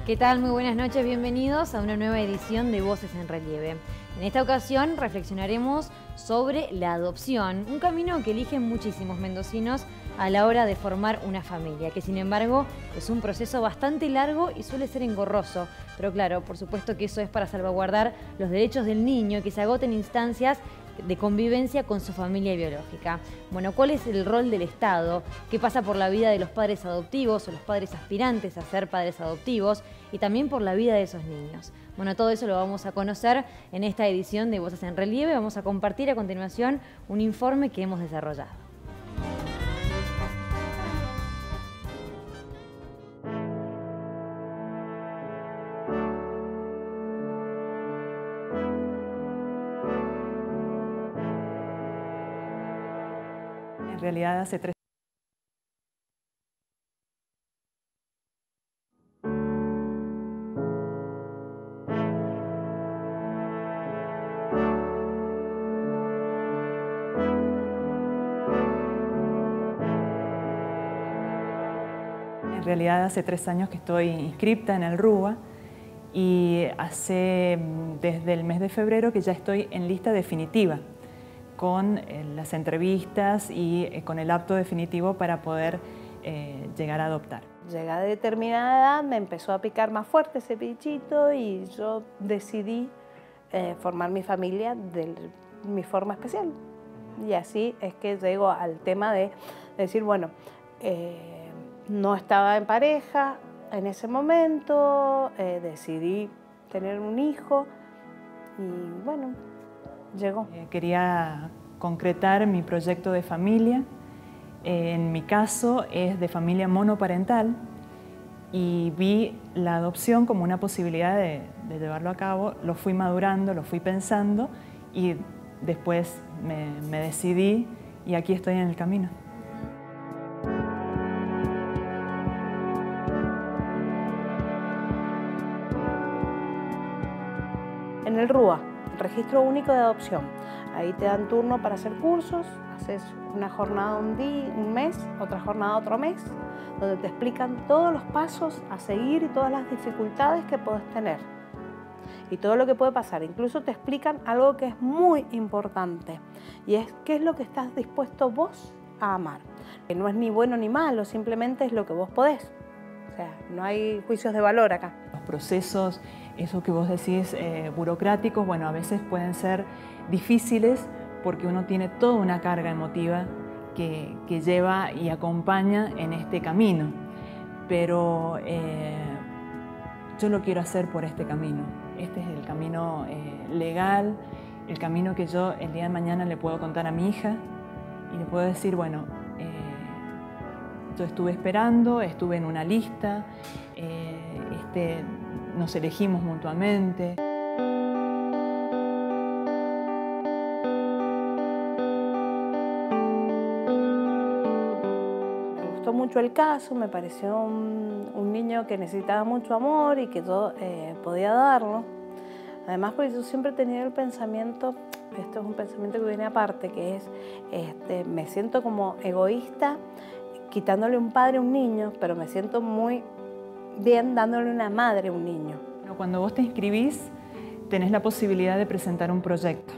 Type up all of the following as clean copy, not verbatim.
¿Qué tal? Muy buenas noches, bienvenidos a una nueva edición de Voces en Relieve. En esta ocasión reflexionaremos sobre la adopción, un camino que eligen muchísimos mendocinos a la hora de formar una familia, que sin embargo es un proceso bastante largo y suele ser engorroso. Pero claro, por supuesto que eso es para salvaguardar los derechos del niño y que se agoten instancias de convivencia con su familia biológica. Bueno, ¿cuál es el rol del Estado? ¿Qué pasa por la vida de los padres adoptivos o los padres aspirantes a ser padres adoptivos? Y también por la vida de esos niños. Bueno, todo eso lo vamos a conocer en esta edición de Voces en Relieve. Vamos a compartir a continuación un informe que hemos desarrollado. En realidad hace 3 años que estoy inscripta en el RUA y desde el mes de febrero que ya estoy en lista definitiva con las entrevistas y con el apto definitivo para poder llegar a adoptar. Llegada a determinada edad me empezó a picar más fuerte ese bichito y yo decidí formar mi familia de mi forma especial. Y así es que llego al tema de decir, bueno, no estaba en pareja en ese momento, decidí tener un hijo y bueno, llegó. Quería concretar mi proyecto de familia. En mi caso es de familia monoparental y vi la adopción como una posibilidad de llevarlo a cabo. Lo fui madurando, lo fui pensando y después me decidí y aquí estoy en el camino. En el RUA, Registro Único de Adopción. Ahí te dan turno para hacer cursos, haces una jornada un mes, otra jornada otro mes, donde te explican todos los pasos a seguir y todas las dificultades que puedes tener y todo lo que puede pasar. Incluso te explican algo que es muy importante y es qué es lo que estás dispuesto vos a amar. Que no es ni bueno ni malo, simplemente es lo que vos podés. O sea, no hay juicios de valor acá. Los procesos, eso que vos decís, burocráticos, bueno, a veces pueden ser difíciles porque uno tiene toda una carga emotiva que lleva y acompaña en este camino. Pero yo lo quiero hacer por este camino. Este es el camino legal, el camino que yo el día de mañana le puedo contar a mi hija y le puedo decir, bueno, yo estuve esperando, estuve en una lista, nos elegimos mutuamente. Me gustó mucho el caso, me pareció un niño que necesitaba mucho amor y que yo podía darlo. Además, porque yo siempre he tenido el pensamiento, esto es un pensamiento que viene aparte, que es, me siento como egoísta quitándole un padre a un niño, pero me siento muy bien dándole una madre a un niño. Cuando vos te inscribís, tenés la posibilidad de presentar un proyecto.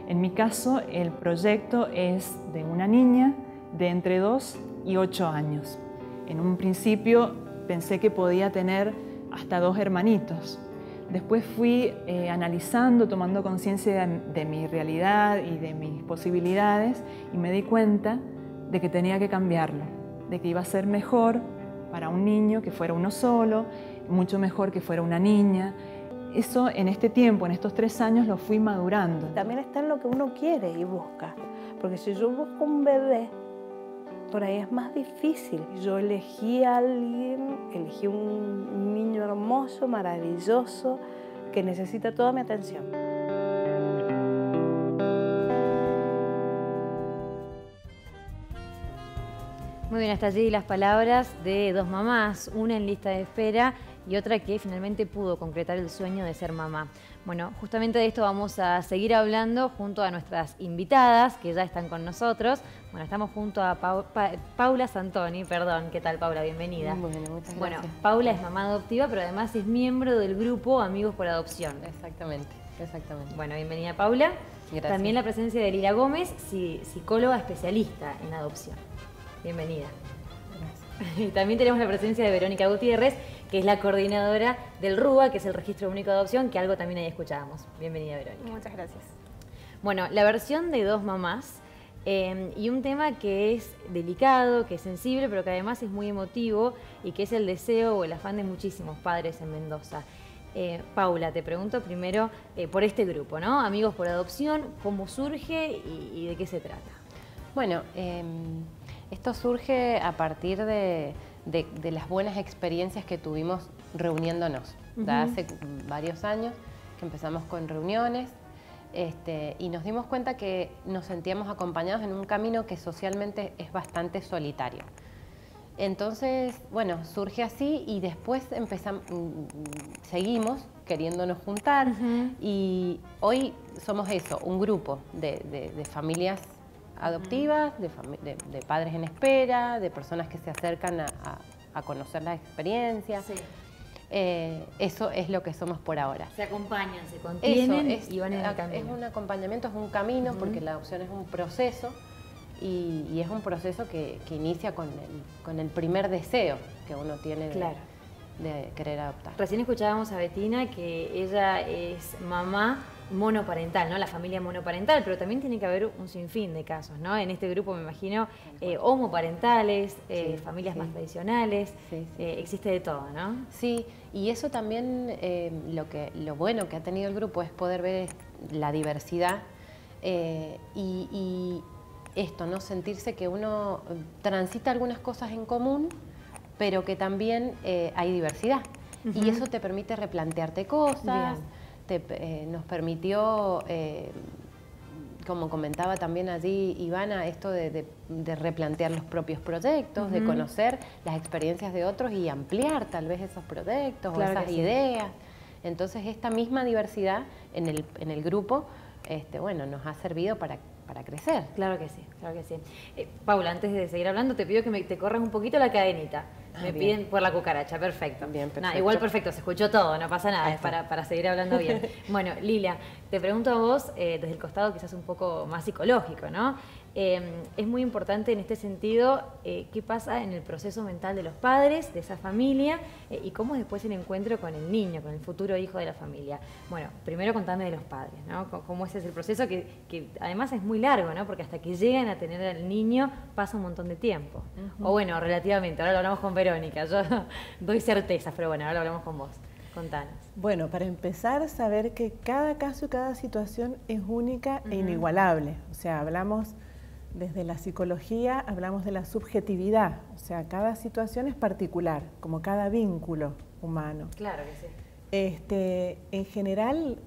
En mi caso, el proyecto es de una niña de entre 2 y 8 años. En un principio pensé que podía tener hasta 2 hermanitos. Después fui analizando, tomando conciencia de mi realidad y de mis posibilidades y me di cuenta de que tenía que cambiarlo, de que iba a ser mejor para un niño que fuera uno solo, mucho mejor que fuera una niña. Eso en este tiempo, en estos 3 años, lo fui madurando. También está en lo que uno quiere y busca, porque si yo busco un bebé, por ahí es más difícil. Yo elegí a alguien, elegí un niño hermoso, maravilloso, que necesita toda mi atención. Muy bien, hasta allí las palabras de 2 mamás, una en lista de espera y otra que finalmente pudo concretar el sueño de ser mamá. Bueno, justamente de esto vamos a seguir hablando junto a nuestras invitadas que ya están con nosotros. Bueno, estamos junto a Paula Santoni, perdón. ¿Qué tal, Paula? Bienvenida. Muy bien, muchas gracias. Bueno, Paula es mamá adoptiva, pero además es miembro del grupo Amigos por Adopción. Exactamente. Bueno, bienvenida, Paula. Gracias. También la presencia de Lila Gómez, psicóloga especialista en adopción. Bienvenida. Gracias. Y también tenemos la presencia de Verónica Gutiérrez, que es la coordinadora del RUA, que es el Registro Único de Adopción, que algo también ahí escuchábamos. Bienvenida, Verónica. Muchas gracias. Bueno, la versión de dos mamás y un tema que es delicado, que es sensible, pero que además es muy emotivo y que es el deseo o el afán de muchísimos padres en Mendoza. Paula, te pregunto primero por este grupo, ¿no? Amigos por Adopción, ¿cómo surge y de qué se trata? Bueno, esto surge a partir de las buenas experiencias que tuvimos reuniéndonos. Ya hace varios años que empezamos con reuniones y nos dimos cuenta que nos sentíamos acompañados en un camino que socialmente es bastante solitario. Entonces, bueno, surge así y después seguimos queriéndonos juntar y hoy somos eso, un grupo de familias adoptivas, de padres en espera, de personas que se acercan a conocer las experiencias. Sí. Eso es lo que somos por ahora. Se acompañan, se contienen y van en el camino. Es un acompañamiento, es un camino, porque la adopción es un proceso. Y es un proceso que inicia con el primer deseo que uno tiene de querer adoptar. Recién escuchábamos a Betina que ella es mamá monoparental, ¿no? La familia monoparental, pero también tiene que haber un sinfín de casos, ¿no? En este grupo me imagino homoparentales, familias más tradicionales, existe de todo, ¿no? Sí, y eso también lo bueno que ha tenido el grupo es poder ver la diversidad y esto, ¿no? Sentirse que uno transita algunas cosas en común, pero que también hay diversidad. Y eso te permite replantearte cosas, nos permitió, como comentaba también allí Ivana, esto de replantear los propios proyectos, de conocer las experiencias de otros y ampliar tal vez esos proyectos o esas ideas. Entonces esta misma diversidad en el grupo, bueno, nos ha servido para crecer. Claro que sí, claro que sí. Paula, antes de seguir hablando, te pido que te corras un poquito la cadenita. Me piden por la cucaracha, perfecto. Bien, perfecto. Nah, igual perfecto, se escuchó todo, no pasa nada, es para seguir hablando bien. Bueno, Lila, te pregunto a vos, desde el costado quizás un poco más psicológico, ¿no? Es muy importante en este sentido qué pasa en el proceso mental de los padres, de esa familia, y cómo es después el encuentro con el niño, con el futuro hijo de la familia. Bueno, primero contame de los padres, ¿no? Cómo ese es el proceso que además es muy largo, ¿no? Porque hasta que llegan a tener al niño pasa un montón de tiempo. O bueno, relativamente, ahora lo hablamos con Verónica, yo doy certezas, pero bueno, ahora lo hablamos con vos. Contanos. Bueno, para empezar, saber que cada caso y cada situación es única e inigualable. O sea, hablamos desde la psicología, hablamos de la subjetividad. O sea, cada situación es particular, como cada vínculo humano. Claro que sí. En general,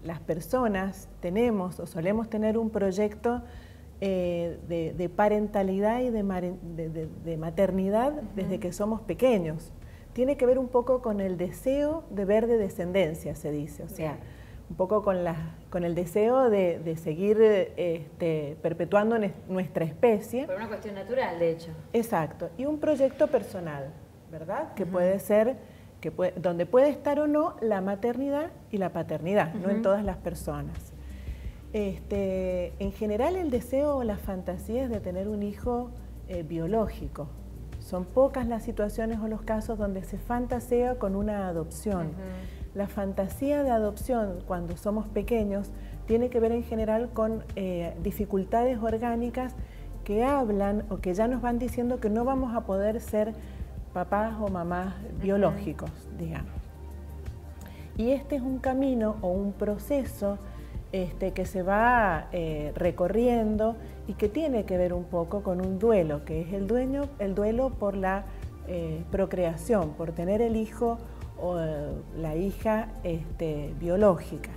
las personas tenemos o solemos tener un proyecto de parentalidad y de maternidad desde que somos pequeños. Tiene que ver un poco con el deseo de ver de descendencia, se dice. O sea, un poco con el deseo de seguir perpetuando nuestra especie. Por una cuestión natural, de hecho. Exacto. Y un proyecto personal, ¿verdad? Que puede ser, donde puede estar o no la maternidad y la paternidad, no en todas las personas. En general el deseo o la fantasía es de tener un hijo biológico. Son pocas las situaciones o los casos donde se fantasea con una adopción. La fantasía de adopción cuando somos pequeños tiene que ver en general con dificultades orgánicas que hablan o que ya nos van diciendo que no vamos a poder ser papás o mamás biológicos, digamos. Y este es un camino o un proceso que se va recorriendo y que tiene que ver un poco con un duelo, que es el duelo por la procreación, por tener el hijo o la hija biológica.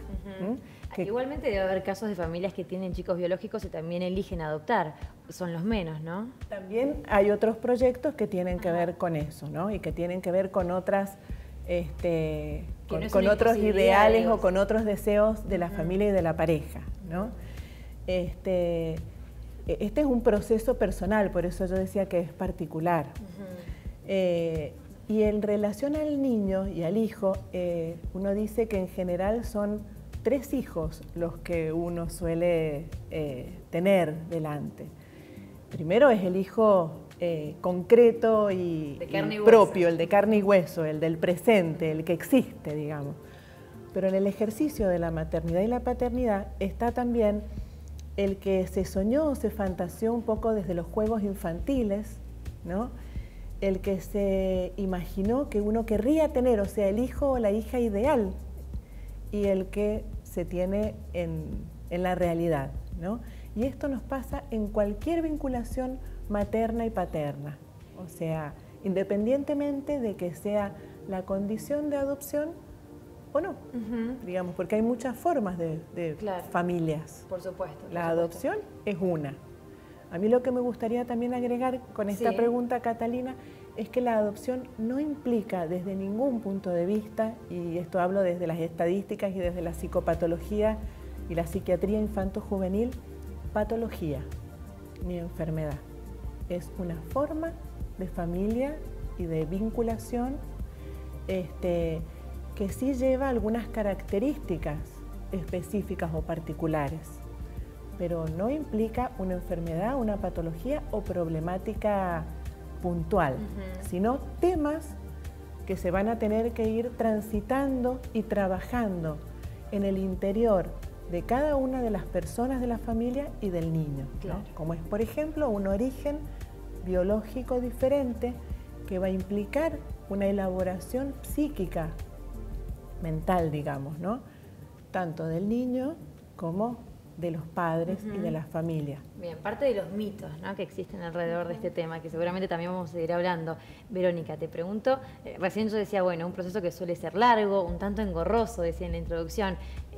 Igualmente debe haber casos de familias que tienen chicos biológicos y también eligen adoptar. Son los menos, ¿no? También hay otros proyectos que tienen que ver con eso, ¿no? Y que tienen que ver con otras, con otros ideales o con otros deseos de la familia y de la pareja, ¿no? Este es un proceso personal, por eso yo decía que es particular. Y en relación al niño y al hijo, uno dice que en general son 3 hijos los que uno suele tener delante. Primero es el hijo concreto y propio, el de carne y hueso, el del presente, el que existe, digamos. Pero en el ejercicio de la maternidad y la paternidad está también el que se soñó, se fantaseó un poco desde los juegos infantiles, ¿no? El que se imaginó que uno querría tener, o sea, el hijo o la hija ideal, y el que se tiene en la realidad, ¿no? Y esto nos pasa en cualquier vinculación materna y paterna, o sea, independientemente de que sea la condición de adopción o no, digamos, porque hay muchas formas de familias. Por supuesto. La adopción es una. A mí lo que me gustaría también agregar con esta pregunta, Catalina, es que la adopción no implica desde ningún punto de vista, y esto hablo desde las estadísticas y desde la psicopatología y la psiquiatría infanto-juvenil, patología ni enfermedad. Es una forma de familia y de vinculación que sí lleva algunas características específicas o particulares, pero no implica una enfermedad, una patología o problemática puntual, sino temas que se van a tener que ir transitando y trabajando en el interior de cada una de las personas de la familia y del niño, ¿no? Como es, por ejemplo, un origen biológico diferente que va a implicar una elaboración psíquica, mental, digamos, ¿no? Tanto del niño como de los padres y de las familias. Bien, parte de los mitos, ¿no?, que existen alrededor de este tema, que seguramente también vamos a seguir hablando. Verónica, te pregunto, recién yo decía, bueno, un proceso que suele ser largo, un tanto engorroso, decía en la introducción.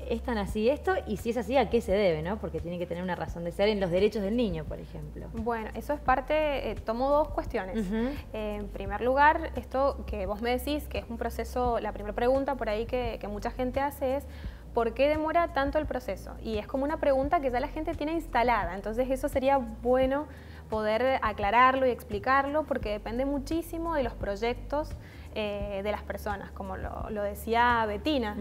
¿Es tan así esto? Y si es así, ¿a qué se debe, no? Porque tiene que tener una razón de ser en los derechos del niño, por ejemplo. Bueno, eso es parte, tomo 2 cuestiones. En primer lugar, esto que vos me decís, que es un proceso, la primera pregunta por ahí que mucha gente hace es, ¿por qué demora tanto el proceso? Y es como una pregunta que ya la gente tiene instalada, entonces eso sería bueno poder aclararlo y explicarlo, porque depende muchísimo de los proyectos de las personas, como lo decía Betina.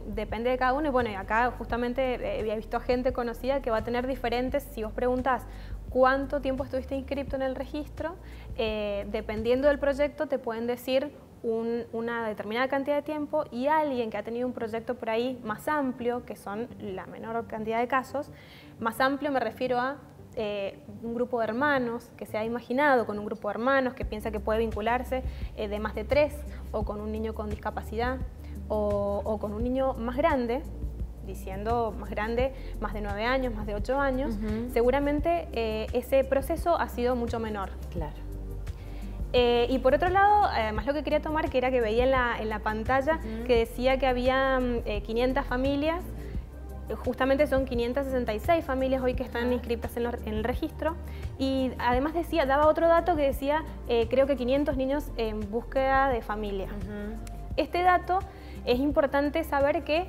Depende de cada uno, y bueno, y acá justamente había visto a gente conocida que va a tener diferentes, si vos preguntás cuánto tiempo estuviste inscrito en el registro, dependiendo del proyecto te pueden decir una determinada cantidad de tiempo, y alguien que ha tenido un proyecto por ahí más amplio, que son la menor cantidad de casos, más amplio me refiero a un grupo de hermanos, que se ha imaginado con un grupo de hermanos, que piensa que puede vincularse de más de 3, o con un niño con discapacidad, o con un niño más grande, diciendo más grande, más de 9 años, más de 8 años, seguramente ese proceso ha sido mucho menor. Claro. Y por otro lado, además lo que quería tomar, que era que veía en la pantalla que decía que había 500 familias, justamente son 566 familias hoy que están inscritas en el registro, y además decía, daba otro dato que decía, creo que 500 niños en búsqueda de familia. Este dato es importante saber que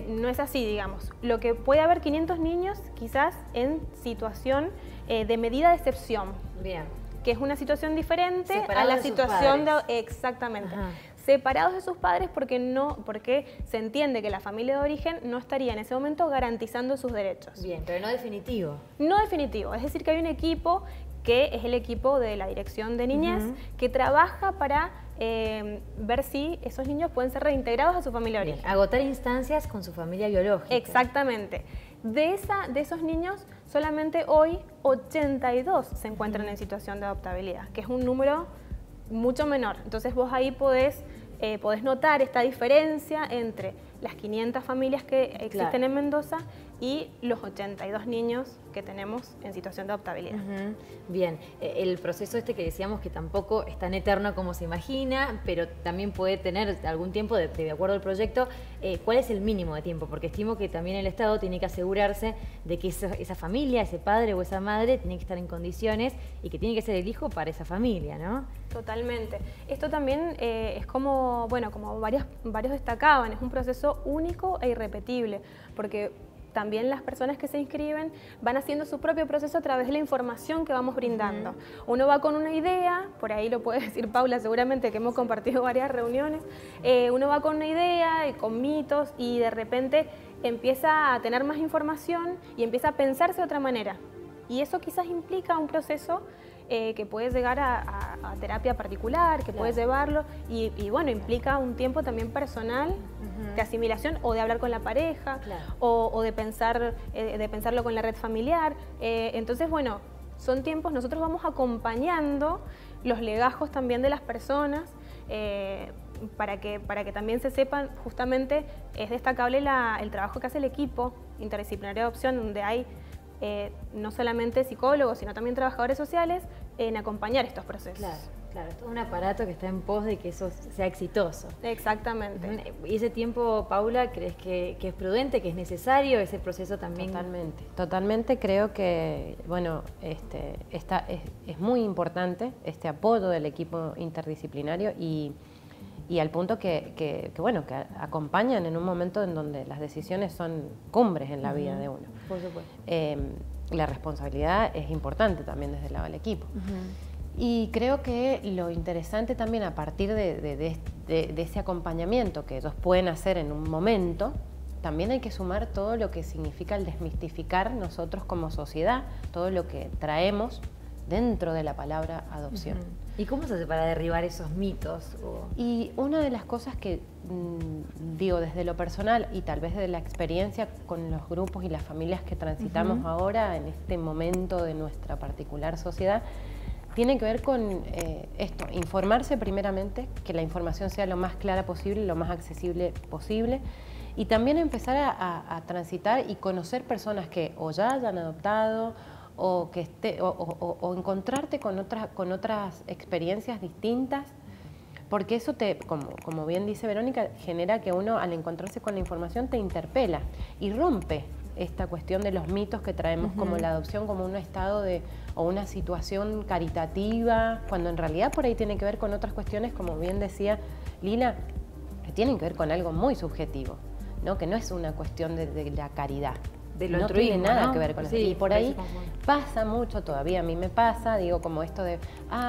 no es así, digamos. Lo que puede haber 500 niños quizás en situación de medida de excepción. Bien. Que es una situación diferente Separados a la situación de... Exactamente. Ajá. Separados de sus padres porque se entiende que la familia de origen no estaría en ese momento garantizando sus derechos. Bien, pero no definitivo. No definitivo, es decir que hay un equipo que es el equipo de la Dirección de Niñez que trabaja para ver si esos niños pueden ser reintegrados a su familia de origen. Agotar instancias con su familia biológica. Exactamente. De esos niños, solamente hoy 82 se encuentran en situación de adoptabilidad, que es un número mucho menor. Entonces vos ahí podés notar esta diferencia entre las 500 familias que existen en Mendoza y los 82 niños que tenemos en situación de adoptabilidad. Bien, el proceso este que decíamos que tampoco es tan eterno como se imagina, pero también puede tener algún tiempo, de acuerdo al proyecto. ¿Cuál es el mínimo de tiempo? Porque estimo que también el Estado tiene que asegurarse de que esa familia, ese padre o esa madre tiene que estar en condiciones y que tiene que ser el hijo para esa familia, ¿no? Totalmente. Esto también es como, bueno, como varios destacaban, es un proceso único e irrepetible, porque también las personas que se inscriben van haciendo su propio proceso a través de la información que vamos brindando. Uno va con una idea, por ahí lo puede decir Paula seguramente, que hemos compartido varias reuniones, uno va con una idea y con mitos y de repente empieza a tener más información y empieza a pensarse de otra manera. Y eso quizás implica un proceso que puede llegar a terapia particular, que puede llevarlo y bueno, implica un tiempo también personal de asimilación o de hablar con la pareja o de pensarlo con la red familiar. Entonces, bueno, son tiempos, nosotros vamos acompañando los legajos también de las personas para que también se sepan, justamente es destacable el trabajo que hace el equipo interdisciplinario de adopción, donde hay no solamente psicólogos, sino también trabajadores sociales en acompañar estos procesos. Claro, es todo un aparato que está en pos de que eso sea exitoso. Exactamente. ¿Y ese tiempo, Paula, crees que es prudente, que es necesario ese proceso también? Totalmente creo que, bueno, es muy importante este apoyo del equipo interdisciplinario y al punto que acompañan en un momento en donde las decisiones son cumbres en la vida de uno. Por supuesto. La responsabilidad es importante también desde el lado del equipo. Y creo que lo interesante también a partir de ese acompañamiento que ellos pueden hacer en un momento, también hay que sumar todo lo que significa el desmistificar nosotros como sociedad, todo lo que traemos dentro de la palabra adopción. ¿Y cómo se hace para derribar esos mitos? Y una de las cosas que digo desde lo personal y tal vez desde la experiencia con los grupos y las familias que transitamos ahora en este momento de nuestra particular sociedad, tiene que ver con esto, informarse primeramente, que la información sea lo más clara posible, lo más accesible posible, y también empezar a transitar y conocer personas que o ya hayan adoptado o encontrarte con otras experiencias distintas, porque eso como bien dice Verónica, genera que uno al encontrarse con la información te interpela y rompe esta cuestión de los mitos que traemos como la adopción como un estado o una situación caritativa, cuando en realidad por ahí tiene que ver con otras cuestiones, como bien decía Lila, que tienen que ver con algo muy subjetivo, ¿no? Que no es una cuestión de la caridad. No tiene nada que ver con eso. Y por ahí pasa mucho todavía, a mí me pasa, digo, como esto de,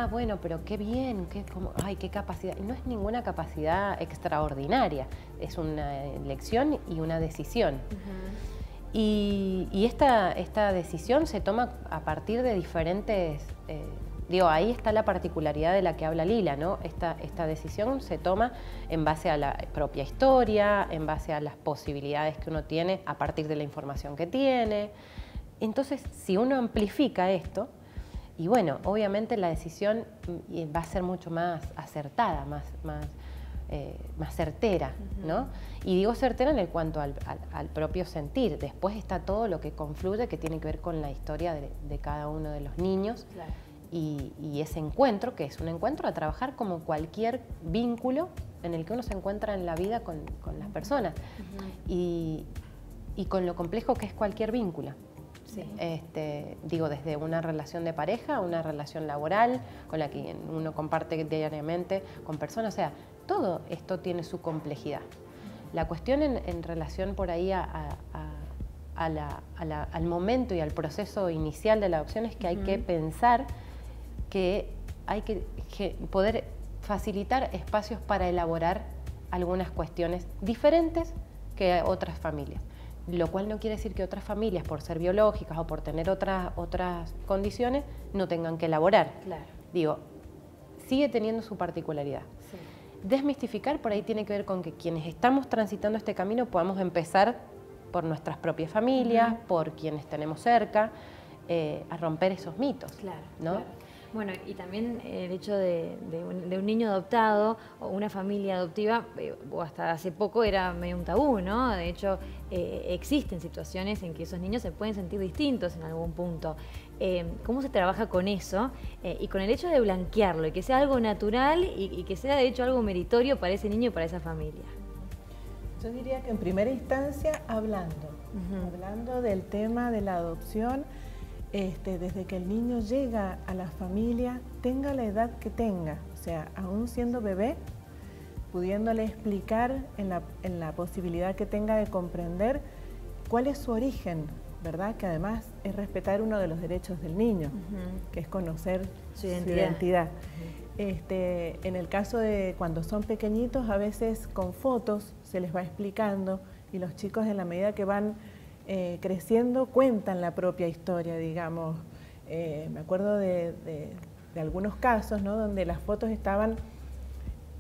bueno, pero qué bien, qué capacidad. Y no es ninguna capacidad extraordinaria, es una elección y una decisión. Y esta decisión se toma a partir de diferentes... ahí está la particularidad de la que habla Lila, ¿no? Esta decisión se toma en base a la propia historia, en base a las posibilidades que uno tiene a partir de la información que tiene. Entonces, si uno amplifica esto, y bueno, obviamente la decisión va a ser mucho más acertada, más certera, ¿no? Y digo certera en cuanto al propio sentir. Después está todo lo que confluye, que tiene que ver con la historia de cada uno de los niños. Claro. Y ese encuentro, que es un encuentro a trabajar como cualquier vínculo en el que uno se encuentra en la vida con las personas y con lo complejo que es cualquier vínculo. Sí. Desde una relación de pareja, una relación laboral con la que uno comparte diariamente con personas, o sea, todo esto tiene su complejidad. La cuestión en relación por ahí al momento y al proceso inicial de la adopción es que hay que pensar que hay que poder facilitar espacios para elaborar algunas cuestiones diferentes que otras familias. Lo cual no quiere decir que otras familias, por ser biológicas o por tener otras condiciones, no tengan que elaborar. Claro. Digo, sigue teniendo su particularidad. Sí. Desmistificar por ahí tiene que ver con que quienes estamos transitando este camino podamos empezar por nuestras propias familias, por quienes tenemos cerca, a romper esos mitos. Claro, ¿no? Claro. Bueno, y también el hecho de un niño adoptado o una familia adoptiva, o hasta hace poco era medio un tabú, ¿no? De hecho, existen situaciones en que esos niños se pueden sentir distintos en algún punto. ¿Cómo se trabaja con eso? Y con el hecho de blanquearlo, y que sea algo natural y que sea de hecho algo meritorio para ese niño y para esa familia. Yo diría que en primera instancia hablando del tema de la adopción, desde que el niño llega a la familia, tenga la edad que tenga, o sea, aún siendo bebé, pudiéndole explicar en la posibilidad que tenga de comprender cuál es su origen, ¿verdad? Que además es respetar uno de los derechos del niño, que es conocer su identidad. En el caso de cuando son pequeñitos, a veces con fotos se les va explicando y los chicos en la medida que van creciendo cuentan la propia historia, digamos. Me acuerdo de algunos casos, ¿no? Donde las fotos estaban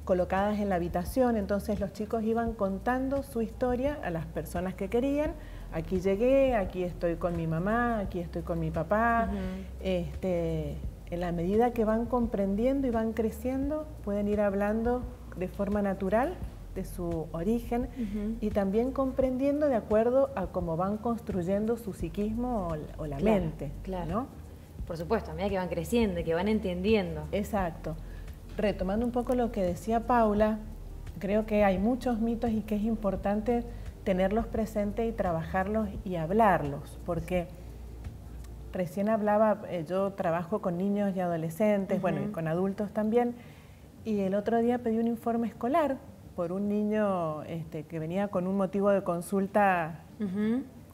colocadas en la habitación, entonces los chicos iban contando su historia a las personas que querían. Aquí llegué, aquí estoy con mi mamá, aquí estoy con mi papá. En la medida que van comprendiendo y van creciendo, pueden ir hablando de forma natural de su origen y también comprendiendo de acuerdo a cómo van construyendo su psiquismo o la mente, ¿no? Por supuesto, a medida que van creciendo y que van entendiendo. Exacto. Retomando un poco lo que decía Paula, creo que hay muchos mitos y que es importante tenerlos presentes y trabajarlos y hablarlos, porque recién hablaba, yo trabajo con niños y adolescentes, bueno, y con adultos también, y el otro día pedí un informe escolar por un niño que venía con un motivo de consulta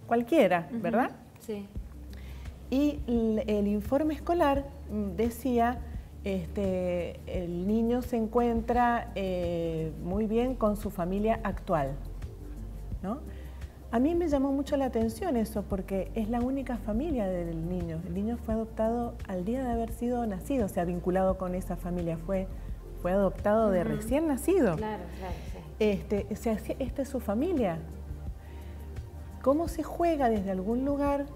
cualquiera, ¿verdad? Sí. Y el informe escolar decía, el niño se encuentra muy bien con su familia actual, ¿no? A mí me llamó mucho la atención eso, porque es la única familia del niño. El niño fue adoptado al día de haber sido nacido, o sea, vinculado con esa familia, fue adoptado de recién nacido. Claro, sí. O sea, esta es su familia. ¿Cómo se juega desde algún lugar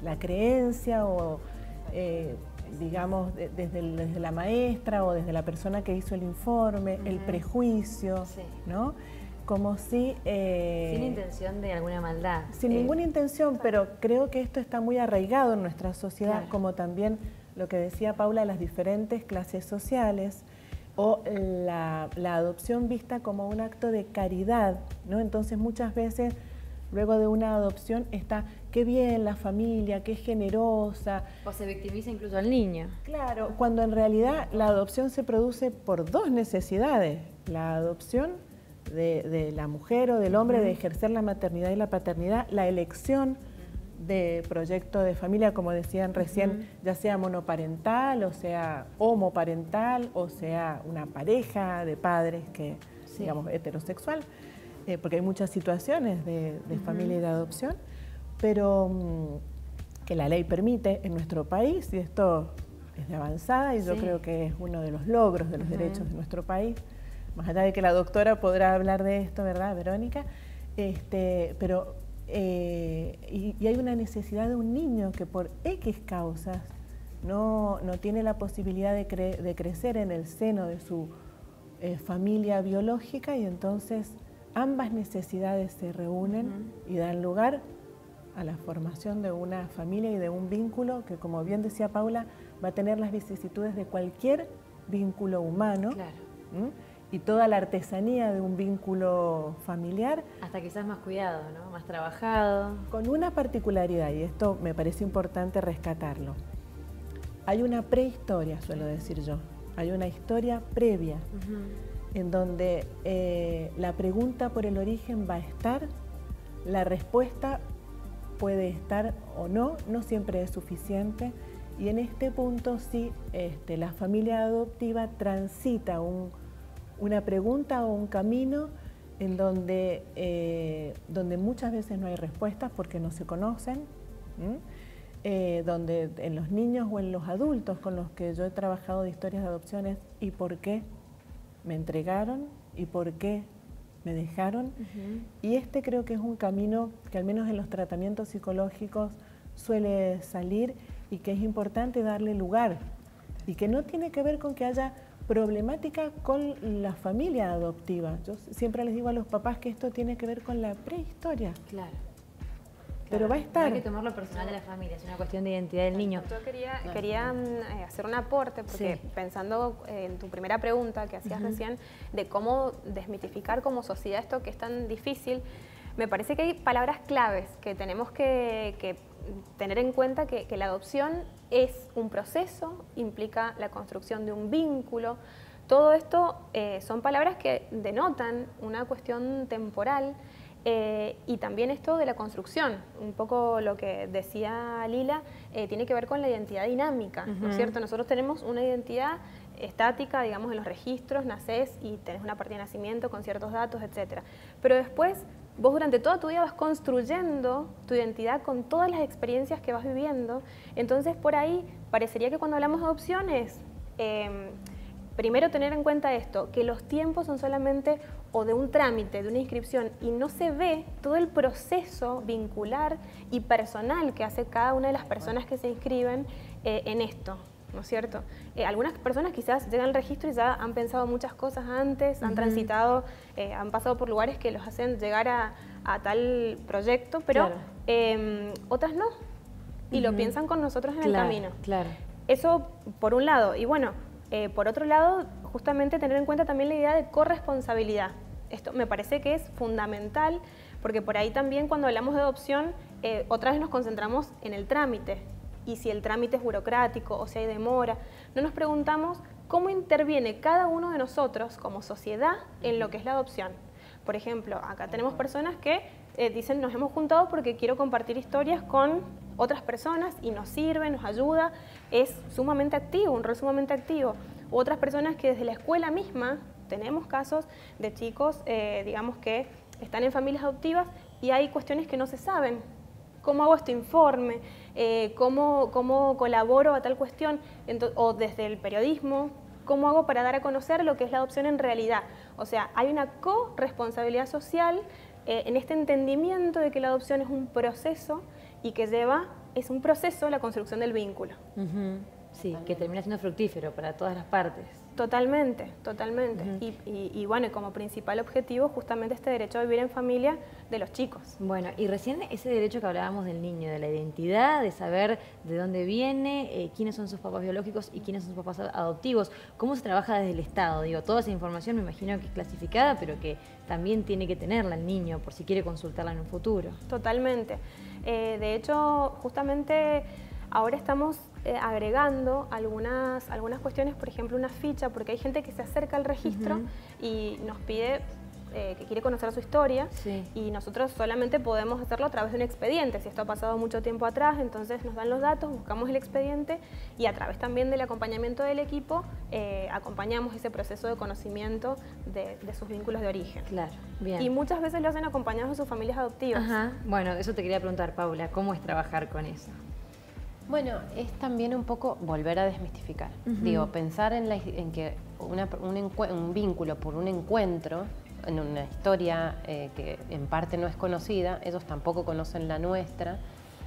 la creencia o, digamos, desde la maestra o desde la persona que hizo el informe, el prejuicio, ¿no? Como si... sin intención de alguna maldad. Sin ninguna intención, pero creo que esto está muy arraigado en nuestra sociedad, como también lo que decía Paula, las diferentes clases sociales o la adopción vista como un acto de caridad, ¿no? Entonces muchas veces luego de una adopción está, qué bien la familia, qué generosa. O se victimiza incluso al niño. Claro, cuando en realidad la adopción se produce por dos necesidades, la adopción de la mujer o del hombre de ejercer la maternidad y la paternidad, la elección de proyecto de familia, como decían recién, ya sea monoparental, o sea homoparental, o sea una pareja de padres que, digamos, heterosexual, porque hay muchas situaciones de familia y de adopción, pero que la ley permite en nuestro país, y esto es de avanzada, y yo creo que es uno de los logros de los derechos de nuestro país, más allá de que la doctora podrá hablar de esto, ¿verdad, Verónica? Pero y hay una necesidad de un niño que por X causas no tiene la posibilidad de crecer en el seno de su familia biológica, y entonces ambas necesidades se reúnen y dan lugar a la formación de una familia y de un vínculo que, como bien decía Paula, va a tener las vicisitudes de cualquier vínculo humano. Claro. Y toda la artesanía de un vínculo familiar. Hasta quizás más cuidado, ¿no? Más trabajado. Con una particularidad, y esto me parece importante rescatarlo. Hay una prehistoria, suelo decir yo. Hay una historia previa, en donde la pregunta por el origen va a estar, la respuesta puede estar o no siempre es suficiente. Y en este punto sí, la familia adoptiva transita una pregunta o un camino en donde muchas veces no hay respuestas porque no se conocen, donde en los niños o en los adultos con los que yo he trabajado de historias de adopciones, ¿y por qué me entregaron? ¿Y por qué me dejaron? Y creo que es un camino que al menos en los tratamientos psicológicos suele salir y que es importante darle lugar y que no tiene que ver con que haya problemática con la familia adoptiva. Yo siempre les digo a los papás que esto tiene que ver con la prehistoria. Claro. Pero va a estar. No hay que tomarlo personal de la familia, es una cuestión de identidad del niño. Yo quería hacer un aporte, porque pensando en tu primera pregunta que hacías recién, de cómo desmitificar como sociedad esto que es tan difícil, me parece que hay palabras claves que tenemos que tener en cuenta, que la adopción es un proceso, implica la construcción de un vínculo. Todo esto son palabras que denotan una cuestión temporal. Y también esto de la construcción, un poco lo que decía Lila, tiene que ver con la identidad dinámica, ¿no es cierto? Nosotros tenemos una identidad estática, digamos, en los registros, nacés y tenés una partida de nacimiento con ciertos datos, etc. Pero después, vos durante toda tu vida vas construyendo tu identidad con todas las experiencias que vas viviendo. Entonces, por ahí, parecería que cuando hablamos de adopciones, primero tener en cuenta esto, que los tiempos son solamente o de un trámite, de una inscripción, y no se ve todo el proceso vincular y personal que hace cada una de las personas que se inscriben en esto, ¿no es cierto? Algunas personas quizás llegan al registro y ya han pensado muchas cosas antes, han transitado, han pasado por lugares que los hacen llegar a tal proyecto, pero otras no, y lo piensan con nosotros en el camino. Claro. Eso por un lado, y bueno, por otro lado, justamente tener en cuenta también la idea de corresponsabilidad. Esto me parece que es fundamental, porque por ahí también cuando hablamos de adopción, otra vez nos concentramos en el trámite, y si el trámite es burocrático o si hay demora, no nos preguntamos cómo interviene cada uno de nosotros como sociedad en lo que es la adopción. Por ejemplo, acá tenemos personas que dicen, nos hemos juntado porque quiero compartir historias con otras personas y nos sirve, nos ayuda, es sumamente activo, un rol sumamente activo. Otras personas que desde la escuela misma, tenemos casos de chicos, digamos, que están en familias adoptivas y hay cuestiones que no se saben. ¿Cómo hago este informe? ¿Cómo colaboro a tal cuestión? O desde el periodismo, ¿cómo hago para dar a conocer lo que es la adopción en realidad? O sea, hay una corresponsabilidad social en este entendimiento de que la adopción es un proceso y que es un proceso la construcción del vínculo. Sí, que termina siendo fructífero para todas las partes. Totalmente, totalmente. Y bueno, como principal objetivo justamente este derecho a vivir en familia de los chicos. Bueno, y recién ese derecho que hablábamos del niño, de la identidad, de saber de dónde viene, quiénes son sus papás biológicos y quiénes son sus papás adoptivos, ¿cómo se trabaja desde el Estado? Digo, toda esa información me imagino que es clasificada, pero que también tiene que tenerla el niño por si quiere consultarla en un futuro. Totalmente. De hecho, justamente ahora estamos agregando algunas cuestiones, por ejemplo, una ficha, porque hay gente que se acerca al registro y nos pide que quiere conocer su historia y nosotros solamente podemos hacerlo a través de un expediente. Si esto ha pasado mucho tiempo atrás, entonces nos dan los datos, buscamos el expediente y a través también del acompañamiento del equipo acompañamos ese proceso de conocimiento de sus vínculos de origen. Claro, bien. Y muchas veces lo hacen acompañados de sus familias adoptivas. Bueno, eso te quería preguntar, Paula, ¿cómo es trabajar con eso? Bueno, es también un poco volver a desmistificar. Digo, pensar en que un vínculo por un encuentro, en una historia que en parte no es conocida, ellos tampoco conocen la nuestra.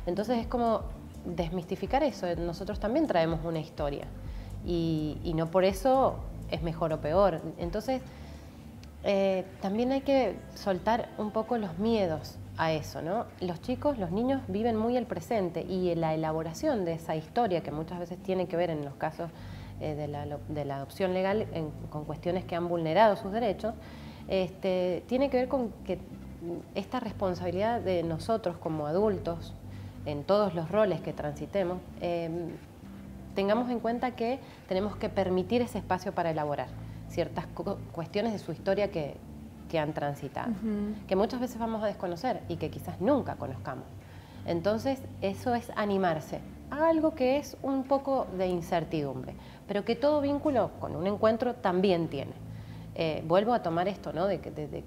Entonces es como desmistificar eso. Nosotros también traemos una historia y no por eso es mejor o peor. Entonces también hay que soltar un poco los miedos a eso, ¿no? Los chicos, los niños viven muy el presente y la elaboración de esa historia, que muchas veces tiene que ver en los casos de la adopción legal con cuestiones que han vulnerado sus derechos, tiene que ver con que esta responsabilidad de nosotros como adultos, en todos los roles que transitemos, tengamos en cuenta que tenemos que permitir ese espacio para elaborar ciertas cuestiones de su historia que han transitado, que muchas veces vamos a desconocer y que quizás nunca conozcamos. Entonces, eso es animarse a algo que es un poco de incertidumbre, pero que todo vínculo con un encuentro también tiene. Vuelvo a tomar esto, ¿no? De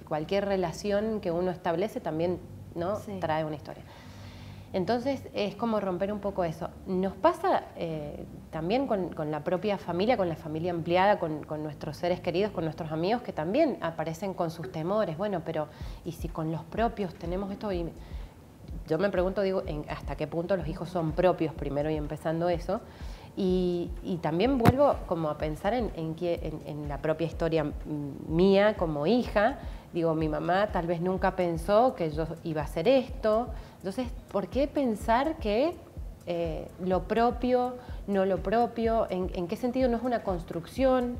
cualquier relación que uno establece también, ¿no? Trae una historia. Entonces es como romper un poco eso. Nos pasa también con la propia familia, con la familia ampliada, con nuestros seres queridos, con nuestros amigos que también aparecen con sus temores. Bueno, pero ¿y si con los propios tenemos esto? Y yo me pregunto, digo, hasta qué punto los hijos son propios primero y empezando eso. Y también vuelvo como a pensar en la propia historia mía como hija. Digo, mi mamá tal vez nunca pensó que yo iba a hacer esto. Entonces, ¿por qué pensar que lo propio, no lo propio? ¿En qué sentido no es una construcción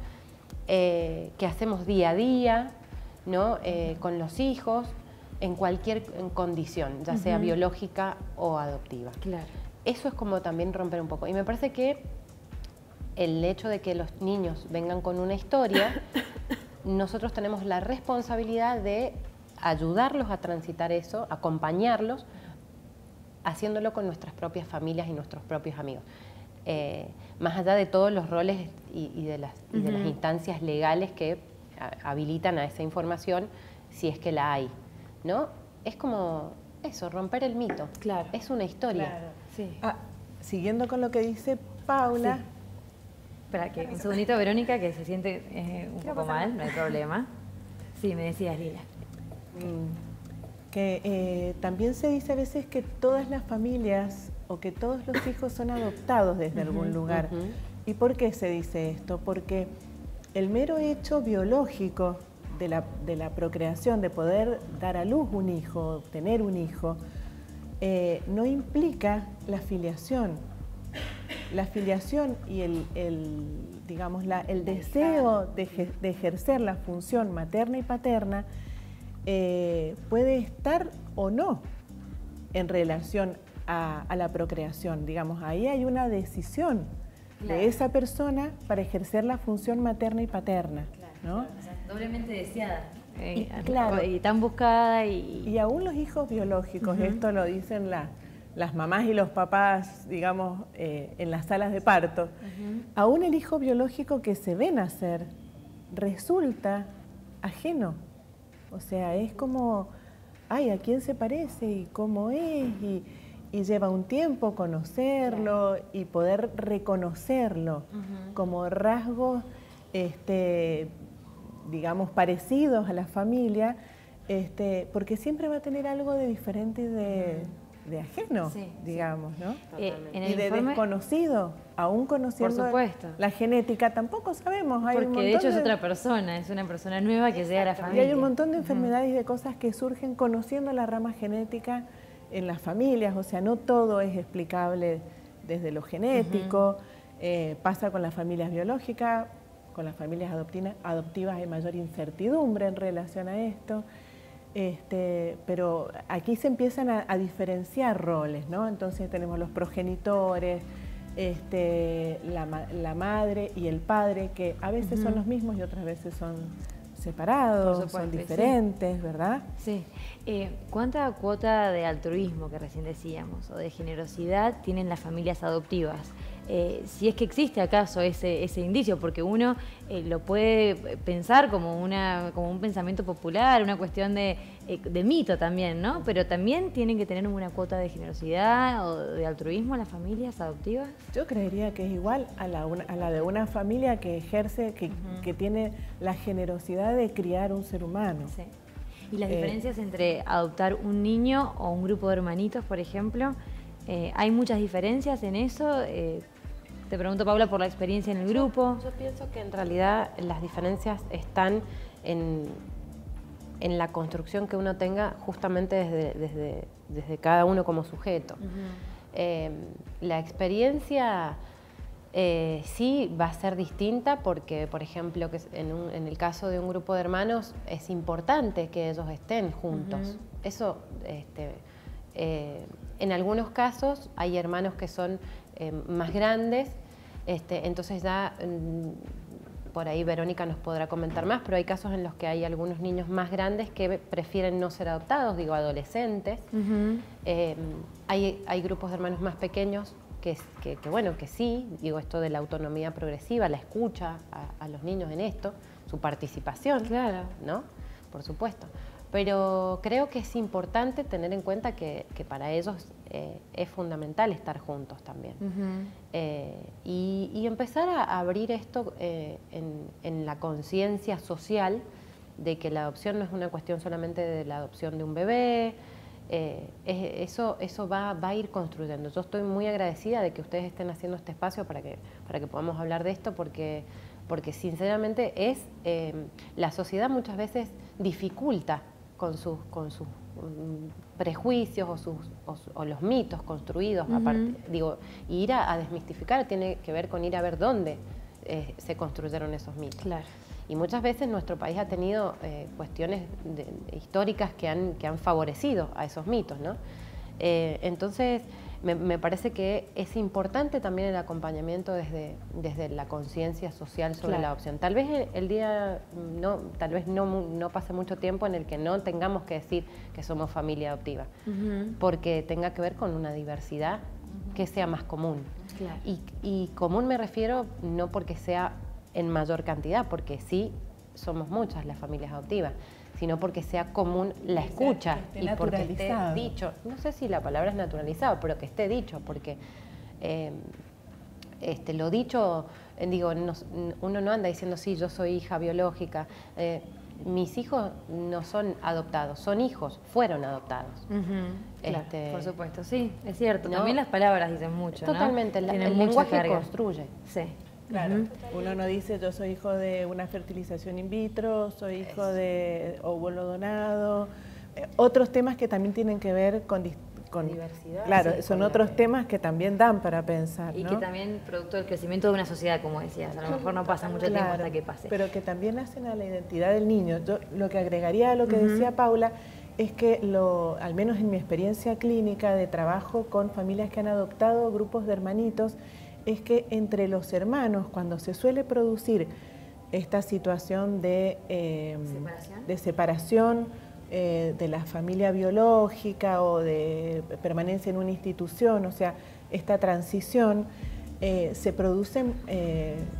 que hacemos día a día, ¿no? Con los hijos, en cualquier condición, ya sea biológica o adoptiva? Claro. Eso es como también romper un poco. Y me parece que el hecho de que los niños vengan con una historia, nosotros tenemos la responsabilidad de ayudarlos a transitar eso, acompañarlos, haciéndolo con nuestras propias familias y nuestros propios amigos. Más allá de todos los roles y de las instancias legales que habilitan a esa información, si es que la hay, ¿no? Es como eso, romper el mito. Claro. Es una historia. Claro. Sí. Siguiendo con lo que dice Paula. Sí. Espera, que un segundito, Verónica, que se siente un poco mal, no hay problema. Sí, me decías, Lila. Que también se dice a veces que todas las familias o que todos los hijos son adoptados desde algún lugar. ¿Y por qué se dice esto? Porque el mero hecho biológico de la procreación, de poder dar a luz un hijo, tener un hijo, no implica la filiación. La filiación y el deseo de ejercer la función materna y paterna puede estar o no en relación a la procreación. Digamos, ahí hay una decisión de esa persona para ejercer la función materna y paterna. ¿No? O sea, doblemente deseada. Claro. Y tan buscada. Y aún los hijos biológicos, esto lo dicen las mamás y los papás, digamos, en las salas de parto, aún el hijo biológico que se ve nacer resulta ajeno. O sea, es como, ay, ¿a quién se parece? ¿Y cómo es? Y lleva un tiempo conocerlo y poder reconocerlo como rasgos, digamos, parecidos a la familia, porque siempre va a tener algo de diferente y de ajeno, digamos, ¿no? En el y de informe, desconocido, aún conociendo por supuesto, la genética, tampoco sabemos. Hay porque de hecho es otra persona, es una persona nueva que llega a la familia. Y hay un montón de enfermedades y de cosas que surgen conociendo la rama genética en las familias, o sea, no todo es explicable desde lo genético, pasa con las familias biológicas, con las familias adoptivas hay mayor incertidumbre en relación a esto, pero aquí se empiezan a diferenciar roles, ¿no? Entonces tenemos los progenitores, la madre y el padre, que a veces son los mismos y otras veces son separados, son diferentes, ¿verdad? Sí. ¿Cuánta cuota de altruismo, que recién decíamos, o de generosidad tienen las familias adoptivas? Si es que existe acaso ese indicio, porque uno lo puede pensar como un pensamiento popular, una cuestión de mito también, ¿no? Pero también tienen que tener una cuota de generosidad o de altruismo las familias adoptivas. Yo creería que es igual a la de una familia que ejerce, que tiene la generosidad de criar un ser humano. Sí. ¿Y las diferencias entre adoptar un niño o un grupo de hermanitos, por ejemplo? ¿Hay muchas diferencias en eso? Te pregunto, Paula, por la experiencia en el grupo. Yo pienso que en realidad las diferencias están en la construcción que uno tenga justamente desde cada uno como sujeto. La experiencia sí va a ser distinta porque, por ejemplo, que en el caso de un grupo de hermanos es importante que ellos estén juntos. Eso, en algunos casos hay hermanos que son más grandes, entonces ya por ahí Verónica nos podrá comentar más, pero hay casos en los que hay algunos niños más grandes que prefieren no ser adoptados, digo adolescentes. Hay grupos de hermanos más pequeños que sí, digo esto de la autonomía progresiva, la escucha a los niños en esto, su participación, claro, ¿no? Por supuesto. Pero creo que es importante tener en cuenta que para ellos es fundamental estar juntos también. Y empezar a abrir esto en la conciencia social de que la adopción no es una cuestión solamente de la adopción de un bebé, eso va a ir construyendo. Yo estoy muy agradecida de que ustedes estén haciendo este espacio para que podamos hablar de esto, porque sinceramente la sociedad muchas veces dificulta con sus prejuicios o los mitos construidos. Aparte, digo, ir a desmistificar tiene que ver con ir a ver dónde se construyeron esos mitos. Claro. Y muchas veces nuestro país ha tenido cuestiones históricas que han favorecido a esos mitos, ¿no? Entonces, me parece que es importante también el acompañamiento desde la conciencia social sobre la adopción. Tal vez tal vez no pase mucho tiempo en el que no tengamos que decir que somos familia adoptiva, porque tenga que ver con una diversidad que sea más común. Claro. Y común me refiero no porque sea en mayor cantidad, porque sí somos muchas las familias adoptivas, sino porque sea común la escucha y porque esté dicho. No sé si la palabra es naturalizado, pero que esté dicho, porque lo dicho, digo, uno no anda diciendo, sí, yo soy hija biológica. Mis hijos no son adoptados, son hijos, fueron adoptados. Claro, por supuesto, sí, es cierto. ¿no? También las palabras dicen mucho, Totalmente, ¿no? el lenguaje construye. Sí. Claro, uno no dice yo soy hijo de una fertilización in vitro, soy hijo de óvulo donado. Otros temas que también tienen que ver con diversidad. Claro, Sí, son otros temas que también dan para pensar, Y ¿no? que también producto del crecimiento de una sociedad, como decías, a lo mejor no pasa mucho tiempo hasta que pase. Pero que también hacen a la identidad del niño. Yo lo que agregaría a lo que decía Paula es que, al menos en mi experiencia clínica de trabajo con familias que han adoptado grupos de hermanitos, es que entre los hermanos, cuando se suele producir esta situación de separación de la familia biológica o de permanencia en una institución, o sea, esta transición, se produce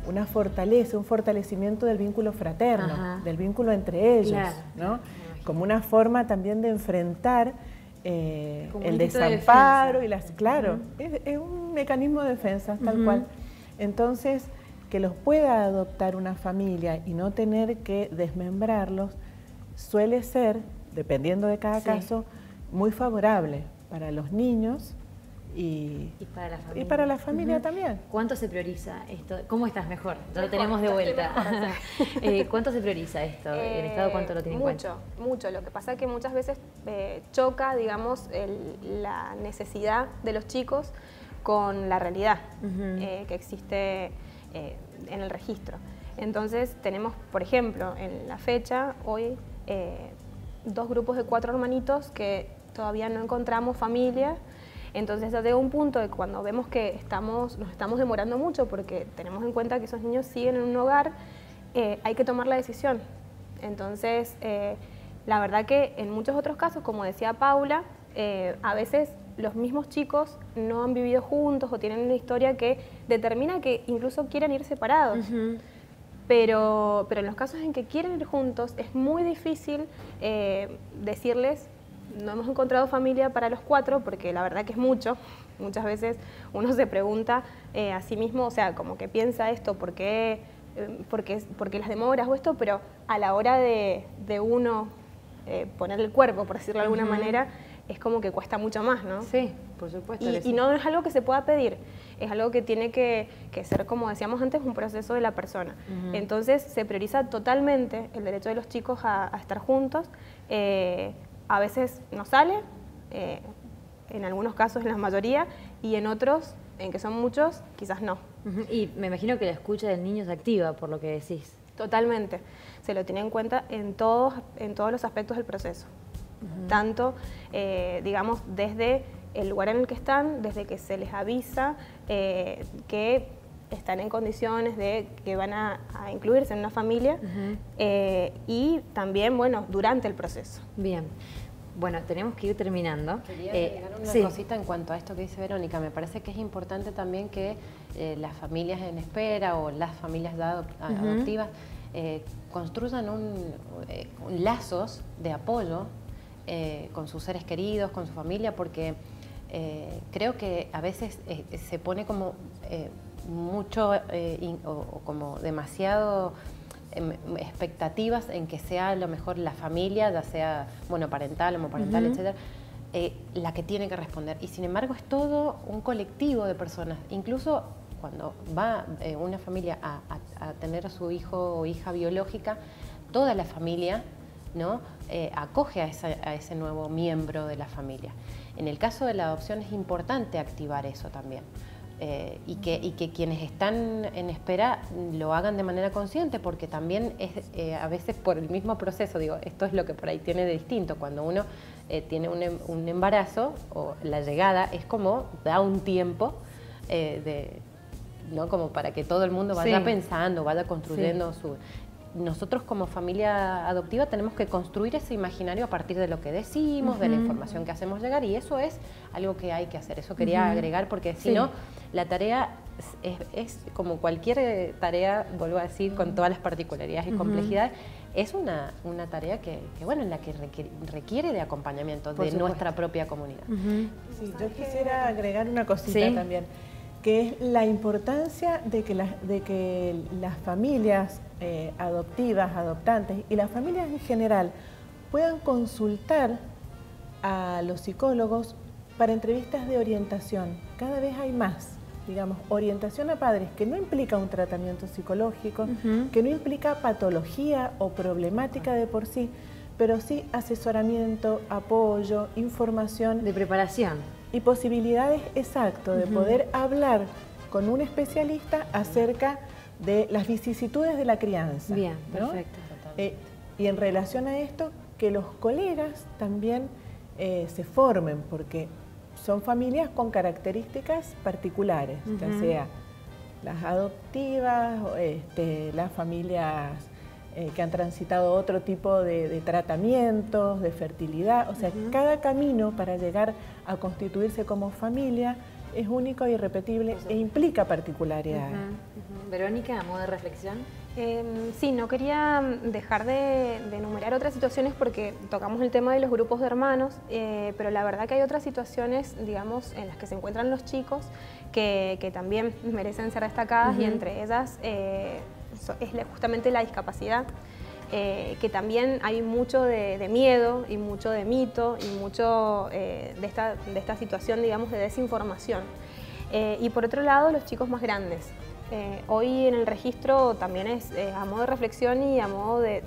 una fortaleza, un fortalecimiento del vínculo fraterno, del vínculo entre ellos, ¿no? Como una forma también de enfrentar el desamparo y las... Claro, es un mecanismo de defensa, tal cual. Entonces, que los pueda adoptar una familia y no tener que desmembrarlos, suele ser, dependiendo de cada caso, muy favorable para los niños y para la familia también. ¿Cuánto se prioriza esto? ¿Cómo estás mejor? Ya lo tenemos de vuelta. ¿Cuánto se prioriza esto? ¿El Estado cuánto lo tiene en cuenta? Mucho. Lo que pasa es que muchas veces choca, digamos, la necesidad de los chicos con la realidad que existe en el registro. Entonces tenemos, por ejemplo, en la fecha, hoy, 2 grupos de 4 hermanitos que todavía no encontramos familia. Entonces ya llega un punto de cuando vemos que nos estamos demorando mucho porque tenemos en cuenta que esos niños siguen en un hogar, hay que tomar la decisión. Entonces, la verdad que en muchos otros casos, como decía Paula, a veces los mismos chicos no han vivido juntos o tienen una historia que determina que incluso quieren ir separados. Pero en los casos en que quieren ir juntos es muy difícil decirles no hemos encontrado familia para los 4 porque la verdad que es mucho. Muchas veces uno se pregunta a sí mismo, o sea, como que piensa esto, ¿por qué las demoras o esto? Pero a la hora de uno poner el cuerpo, por decirlo de alguna manera, es como que cuesta mucho más, ¿no? Sí, por supuesto. Y no es algo que se pueda pedir, es algo que tiene que ser, como decíamos antes, un proceso de la persona. Entonces se prioriza totalmente el derecho de los chicos a estar juntos. A veces no sale, en algunos casos, en la mayoría, y en otros, en que son muchos, quizás no. Y me imagino que la escucha del niño se activa, por lo que decís. Totalmente. Se lo tiene en cuenta en todos los aspectos del proceso. Tanto, digamos, desde el lugar en el que están, desde que se les avisa que están en condiciones de que van a incluirse en una familia y también, bueno, durante el proceso. Bien. Bueno, tenemos que ir terminando. Quería agregar una cosita en cuanto a esto que dice Verónica. Me parece que es importante también que las familias en espera o las familias adoptivas construyan lazos de apoyo con sus seres queridos, con su familia, porque creo que a veces se pone como mucho o como demasiado expectativas en que sea a lo mejor la familia, ya sea monoparental, homoparental, etcétera, la que tiene que responder. Y sin embargo es todo un colectivo de personas. Incluso cuando va una familia a tener a su hijo o hija biológica, toda la familia, ¿no? Acoge a ese nuevo miembro de la familia. En el caso de la adopción es importante activar eso también. Y que quienes están en espera lo hagan de manera consciente, porque también es a veces por el mismo proceso, digo, esto es lo que por ahí tiene de distinto, cuando uno tiene un embarazo o la llegada, es como da un tiempo ¿no? Como para que todo el mundo vaya pensando, vaya construyendo su... Nosotros como familia adoptiva tenemos que construir ese imaginario a partir de lo que decimos, de la información que hacemos llegar, y eso es algo que hay que hacer. Eso quería agregar, porque si no, la tarea es como cualquier tarea, vuelvo a decir, con todas las particularidades y complejidades, es una tarea que bueno, en la que requiere de acompañamiento de nuestra propia comunidad. Sí, yo quisiera agregar una cosita también, que es la importancia de que las familias adoptivas, adoptantes y las familias en general puedan consultar a los psicólogos para entrevistas de orientación. Cada vez hay más, digamos, orientación a padres, que no implica un tratamiento psicológico, que no implica patología o problemática de por sí, pero sí asesoramiento, apoyo, información. De preparación. Y posibilidades, exacto, de poder hablar con un especialista acerca de las vicisitudes de la crianza. Bien, ¿no? perfecto. Y en relación a esto, que los colegas también se formen, porque son familias con características particulares, ya sea las adoptivas, las familias que han transitado otro tipo de tratamientos, de fertilidad, o sea, cada camino para llegar a constituirse como familia es único y irrepetible e implica particularidades. Verónica, a modo de reflexión. Sí, no quería dejar de enumerar otras situaciones porque tocamos el tema de los grupos de hermanos, pero la verdad que hay otras situaciones, digamos, en las que se encuentran los chicos que también merecen ser destacadas, y entre ellas es justamente la discapacidad, que también hay mucho de miedo y mucho de mito y mucho de esta situación, digamos, de desinformación. Y por otro lado, los chicos más grandes. Hoy en el registro también es a modo de reflexión y a modo de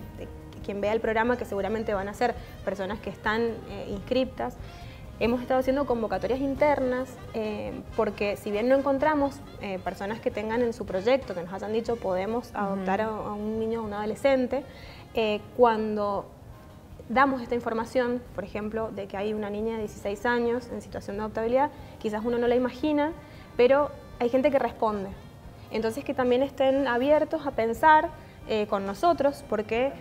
quien vea el programa, que seguramente van a ser personas que están inscriptas. Hemos estado haciendo convocatorias internas porque si bien no encontramos personas que tengan en su proyecto, que nos hayan dicho podemos adoptar a un niño o un adolescente, cuando damos esta información, por ejemplo, de que hay una niña de 16 años en situación de adoptabilidad, quizás uno no la imagina, pero hay gente que responde. Entonces que también estén abiertos a pensar con nosotros, porque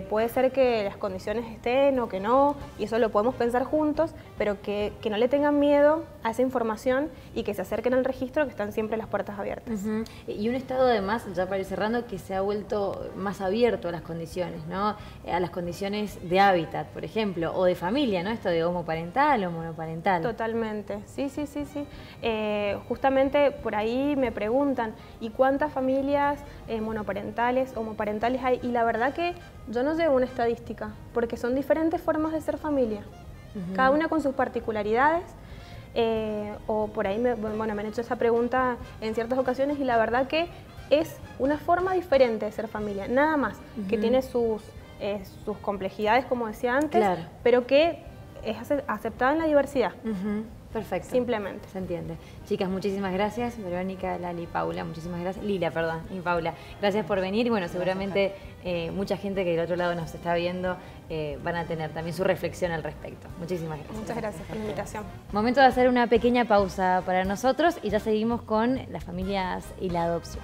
puede ser que las condiciones estén o que no, y eso lo podemos pensar juntos, pero que no le tengan miedo a esa información y que se acerquen al registro, que están siempre las puertas abiertas. Y un estado además, ya para ir cerrando, que se ha vuelto más abierto a las condiciones, ¿no? A las condiciones de hábitat, por ejemplo, o de familia, ¿no? Esto de homoparental o monoparental. Totalmente, sí. Justamente por ahí me preguntan, ¿y cuántas familias monoparentales, homoparentales hay? Y la verdad que yo no llevo una estadística, porque son diferentes formas de ser familia, cada una con sus particularidades, o por ahí me han hecho esa pregunta en ciertas ocasiones, y la verdad que es una forma diferente de ser familia, nada más, que tiene sus complejidades, como decía antes, pero que es aceptada en la diversidad. Perfecto. Simplemente. Se entiende. Chicas, muchísimas gracias. Verónica, Lali, Paula, muchísimas gracias. Lila, perdón, y Paula. Gracias por venir. Y bueno, seguramente mucha gente que del otro lado nos está viendo van a tener también su reflexión al respecto. Muchísimas gracias. Muchas gracias por la invitación. Momento de hacer una pequeña pausa para nosotros y ya seguimos con las familias y la adopción.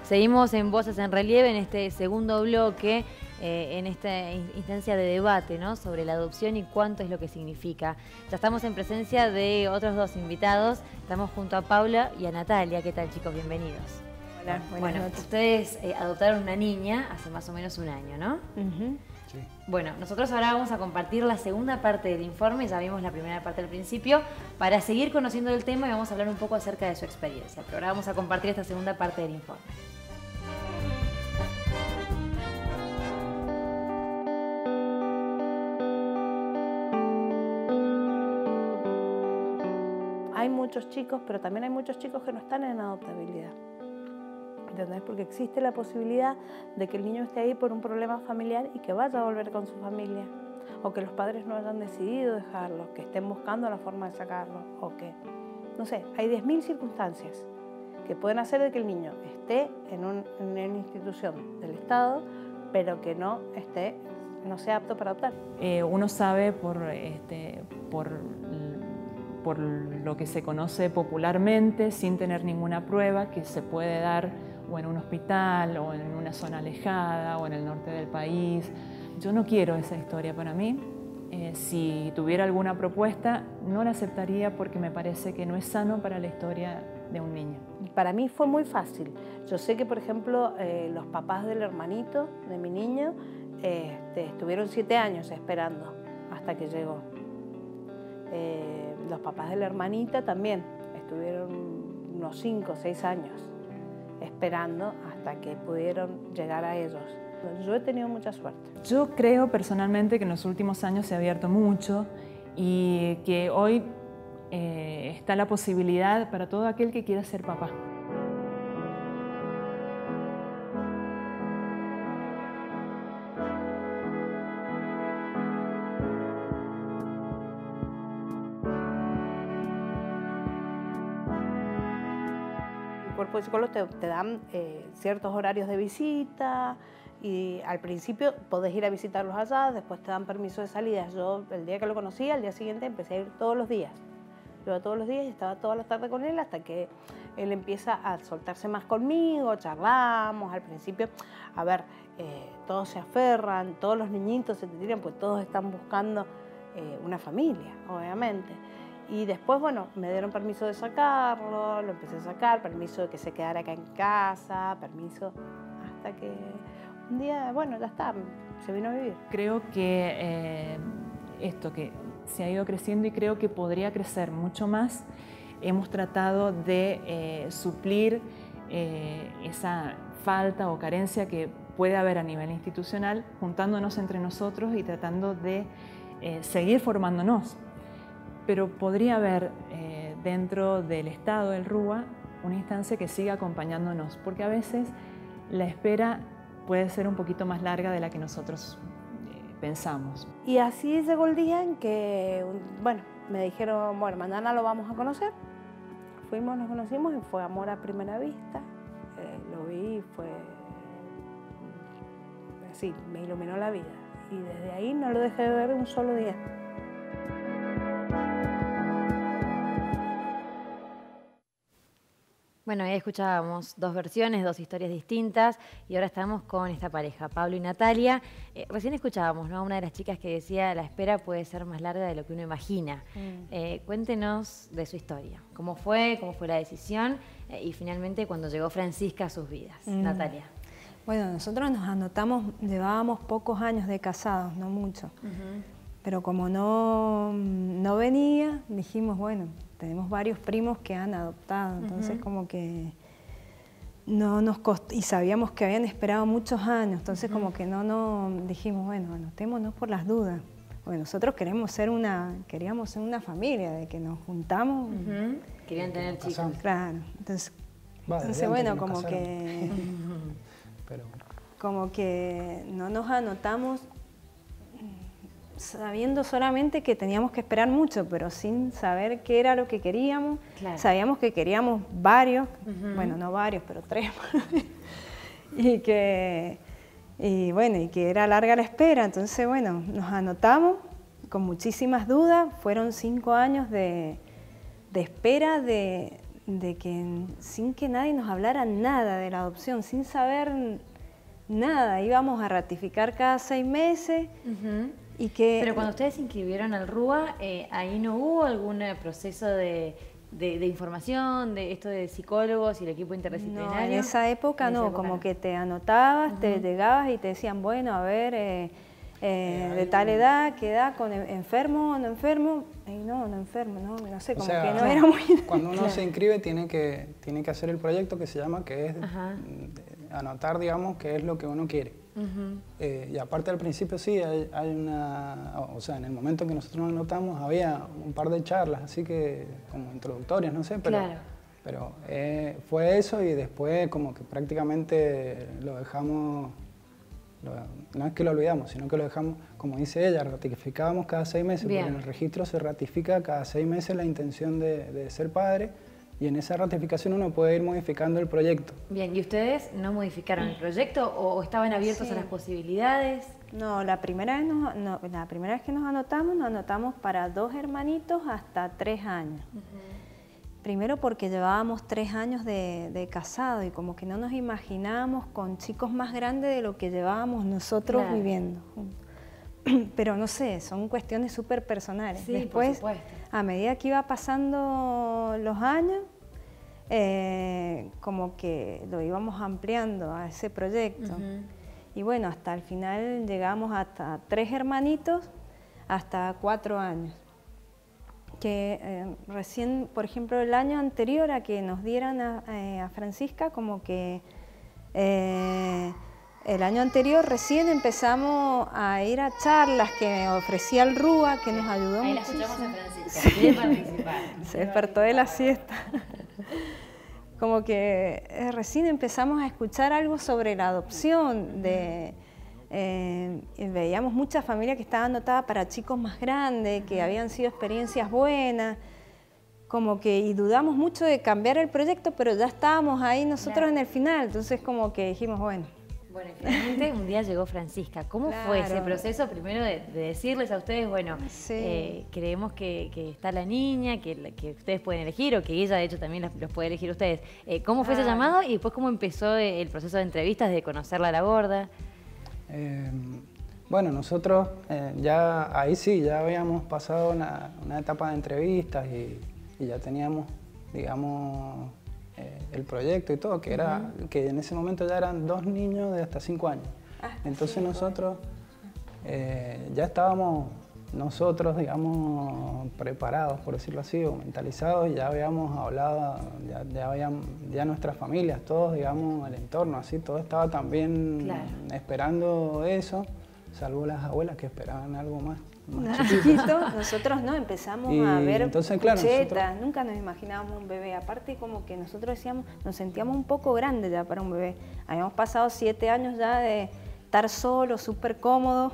Seguimos en Voces en Relieve en este segundo bloque, en esta instancia de debate, ¿no? Sobre la adopción y cuánto es lo que significa. Ya estamos en presencia de otros dos invitados. Estamos junto a Paula y a Natalia. ¿Qué tal, chicos? Bienvenidos. Hola, buenas noches. Ustedes adoptaron una niña hace más o menos un año, ¿no? Sí. Bueno, nosotros ahora vamos a compartir la segunda parte del informe, ya vimos la primera parte al principio, para seguir conociendo el tema y vamos a hablar un poco acerca de su experiencia. Pero ahora vamos a compartir esta segunda parte del informe. Hay muchos chicos, pero también hay muchos chicos que no están en adoptabilidad. ¿Entendés? Porque existe la posibilidad de que el niño esté ahí por un problema familiar y que vaya a volver con su familia. O que los padres no hayan decidido dejarlo, que estén buscando la forma de sacarlo. O que, no sé, hay 10.000 circunstancias que pueden hacer de que el niño esté en una institución del Estado, pero que no sea apto para adoptar. Uno sabe por lo que se conoce popularmente, sin tener ninguna prueba, que se puede dar o en un hospital, o en una zona alejada, o en el norte del país. Yo no quiero esa historia para mí. Si tuviera alguna propuesta, no la aceptaría porque me parece que no es sano para la historia de un niño. Para mí fue muy fácil. Yo sé que, por ejemplo, los papás del hermanito de mi niño estuvieron 7 años esperando hasta que llegó. Los papás de la hermanita también estuvieron unos 5 o 6 años esperando hasta que pudieron llegar a ellos. Yo he tenido mucha suerte. Yo creo personalmente que en los últimos años se ha abierto mucho y que hoy está la posibilidad para todo aquel que quiera ser papá. El cuerpo de psicólogo te dan ciertos horarios de visita y al principio podés ir a visitarlos allá, después te dan permiso de salida. Yo el día que lo conocí, al día siguiente empecé a ir todos los días. Yo iba todos los días y estaba toda la tarde con él hasta que él empieza a soltarse más conmigo, charlamos. Al principio, a ver, todos se aferran, todos los niñitos se te tiran, pues todos están buscando una familia, obviamente. Y después, bueno, me dieron permiso de sacarlo, lo empecé a sacar, permiso de que se quedara acá en casa, permiso hasta que un día, bueno, ya está, se vino a vivir. Creo que esto que se ha ido creciendo y creo que podría crecer mucho más, hemos tratado de suplir esa falta o carencia que puede haber a nivel institucional, juntándonos entre nosotros y tratando de seguir formándonos. Pero podría haber dentro del Estado, del RUA, una instancia que siga acompañándonos, porque a veces la espera puede ser un poquito más larga de la que nosotros pensamos. Y así llegó el día en que, bueno, me dijeron, bueno, mañana lo vamos a conocer. Fuimos, nos conocimos y fue amor a primera vista. Lo vi y fue, sí, me iluminó la vida. Y desde ahí no lo dejé de ver un solo día. Bueno, ahí escuchábamos 2 versiones, 2 historias distintas y ahora estamos con esta pareja, Pablo y Natalia. Recién escuchábamos, ¿no?, a una de las chicas que decía la espera puede ser más larga de lo que uno imagina. Cuéntenos de su historia, cómo fue la decisión y finalmente cuando llegó Francisca a sus vidas. Natalia. Bueno, nosotros nos anotamos, llevábamos pocos años de casados, no mucho. Pero como no venía, dijimos, bueno, tenemos varios primos que han adoptado, entonces como que no nos costó, y sabíamos que habían esperado muchos años, entonces como que no dijimos, bueno, anotémonos por las dudas, porque nosotros queríamos ser una familia, de que nos juntamos. Querían tener chicos. Claro, entonces bueno, como que, como que no nos anotamos sabiendo solamente que teníamos que esperar mucho, pero sin saber qué era lo que queríamos. Claro. Sabíamos que queríamos varios, bueno, no varios, pero 3. y que era larga la espera. Entonces, bueno, nos anotamos con muchísimas dudas. Fueron 5 años de espera, de que sin que nadie nos hablara nada de la adopción, sin saber nada. Íbamos a ratificar cada 6 meses. Pero cuando ustedes se inscribieron al RUA, ¿ahí no hubo algún proceso de información, de esto de psicólogos y el equipo interdisciplinario? No, en esa época no, como que te anotabas, te llegabas y te decían, bueno, a ver, de tal edad, qué edad, con enfermo o no enfermo. Y no enfermo, no sé, como que no era muy... Cuando uno se inscribe tiene que hacer el proyecto que se llama, que es anotar, digamos, qué es lo que uno quiere. Y aparte al principio sí, hay una... O sea, en el momento que nosotros nos anotamos había un par de charlas, así que como introductorias, no sé, pero fue eso y después como que prácticamente lo dejamos... No es que lo olvidamos, sino que lo dejamos, como dice ella, ratificábamos cada 6 meses, porque en el registro se ratifica cada 6 meses la intención de ser padre, y en esa ratificación uno puede ir modificando el proyecto. Bien, ¿y ustedes no modificaron el proyecto o estaban abiertos a las posibilidades? No, la primera vez que nos anotamos para 2 hermanitos hasta 3 años. Primero porque llevábamos 3 años de casado y como que no nos imaginábamos con chicos más grandes de lo que llevábamos nosotros viviendo. Pero no sé, son cuestiones súper personales. Sí, después, por supuesto. a medida que iba pasando los años, como que lo íbamos ampliando a ese proyecto. Y bueno, hasta el final llegamos hasta 3 hermanitos, hasta 4 años. Que recién, por ejemplo, el año anterior a que nos dieran a Francisca, como que el año anterior recién empezamos a ir a charlas que ofrecía el RUA, que nos ayudó mucho. Ahí la escuchamos a Francisca, quiere participar. Se despertó de la siesta. Como que recién empezamos a escuchar algo sobre la adopción, veíamos muchas familias que estaban anotadas para chicos más grandes, que habían sido experiencias buenas, como que, y dudamos mucho de cambiar el proyecto, pero ya estábamos ahí nosotros en el final, entonces como que dijimos, bueno. Bueno, y finalmente un día llegó Francisca. ¿Cómo fue ese proceso primero de decirles a ustedes, bueno, creemos que está la niña, que ustedes pueden elegir o que ella de hecho también los puede elegir ustedes? ¿Cómo fue ese llamado y después cómo empezó el proceso de entrevistas, de conocerla a la gorda? Bueno, nosotros ahí sí, ya habíamos pasado una etapa de entrevistas y ya teníamos, digamos, el proyecto y todo, que en ese momento ya eran 2 niños de hasta 5 años. Entonces nosotros ya estábamos digamos, preparados, por decirlo así, o mentalizados, y ya habíamos hablado, ya nuestras familias, todos, digamos, el entorno, así, todo estaba también esperando eso, salvo las abuelas que esperaban algo más chiquito. Nosotros no empezamos a ver entonces, claro, nunca nos imaginábamos un bebé, aparte como que nosotros decíamos, nos sentíamos un poco grandes ya para un bebé, habíamos pasado 7 años ya de estar solos, súper cómodos.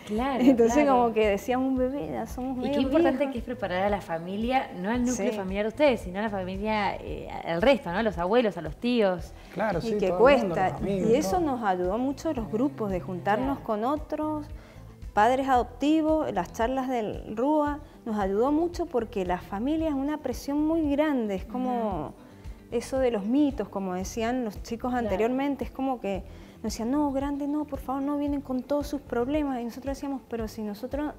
Claro, entonces como que decíamos un bebé, ya somos medio Y qué importante viejos. que es preparar a la familia, no al núcleo familiar de ustedes, sino a la familia, el resto, ¿no? A los abuelos, a los tíos. Claro, y que cuesta, amigos, y eso nos ayudó mucho los grupos, de juntarnos con otros padres adoptivos, las charlas del RUA, nos ayudó mucho porque la familia es una presión muy grande, es como eso de los mitos, como decían los chicos anteriormente, es como que nos decían, no, grande no, por favor, no vienen con todos sus problemas, y nosotros decíamos, pero si nosotros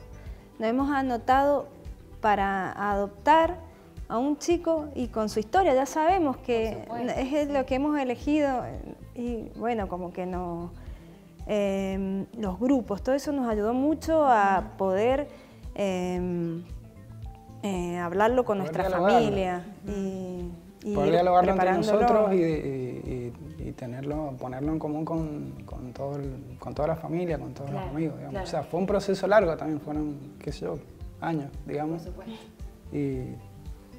nos hemos anotado para adoptar a un chico y con su historia, ya sabemos que es lo que hemos elegido, y bueno, como que no... los grupos, todo eso nos ayudó mucho a poder hablarlo con nuestra familia y poder dialogarlo entre nosotros y ponerlo en común con toda la familia, con todos los amigos, digamos. O sea, fue un proceso largo también, fueron, qué sé yo, años, digamos. Por supuesto. Y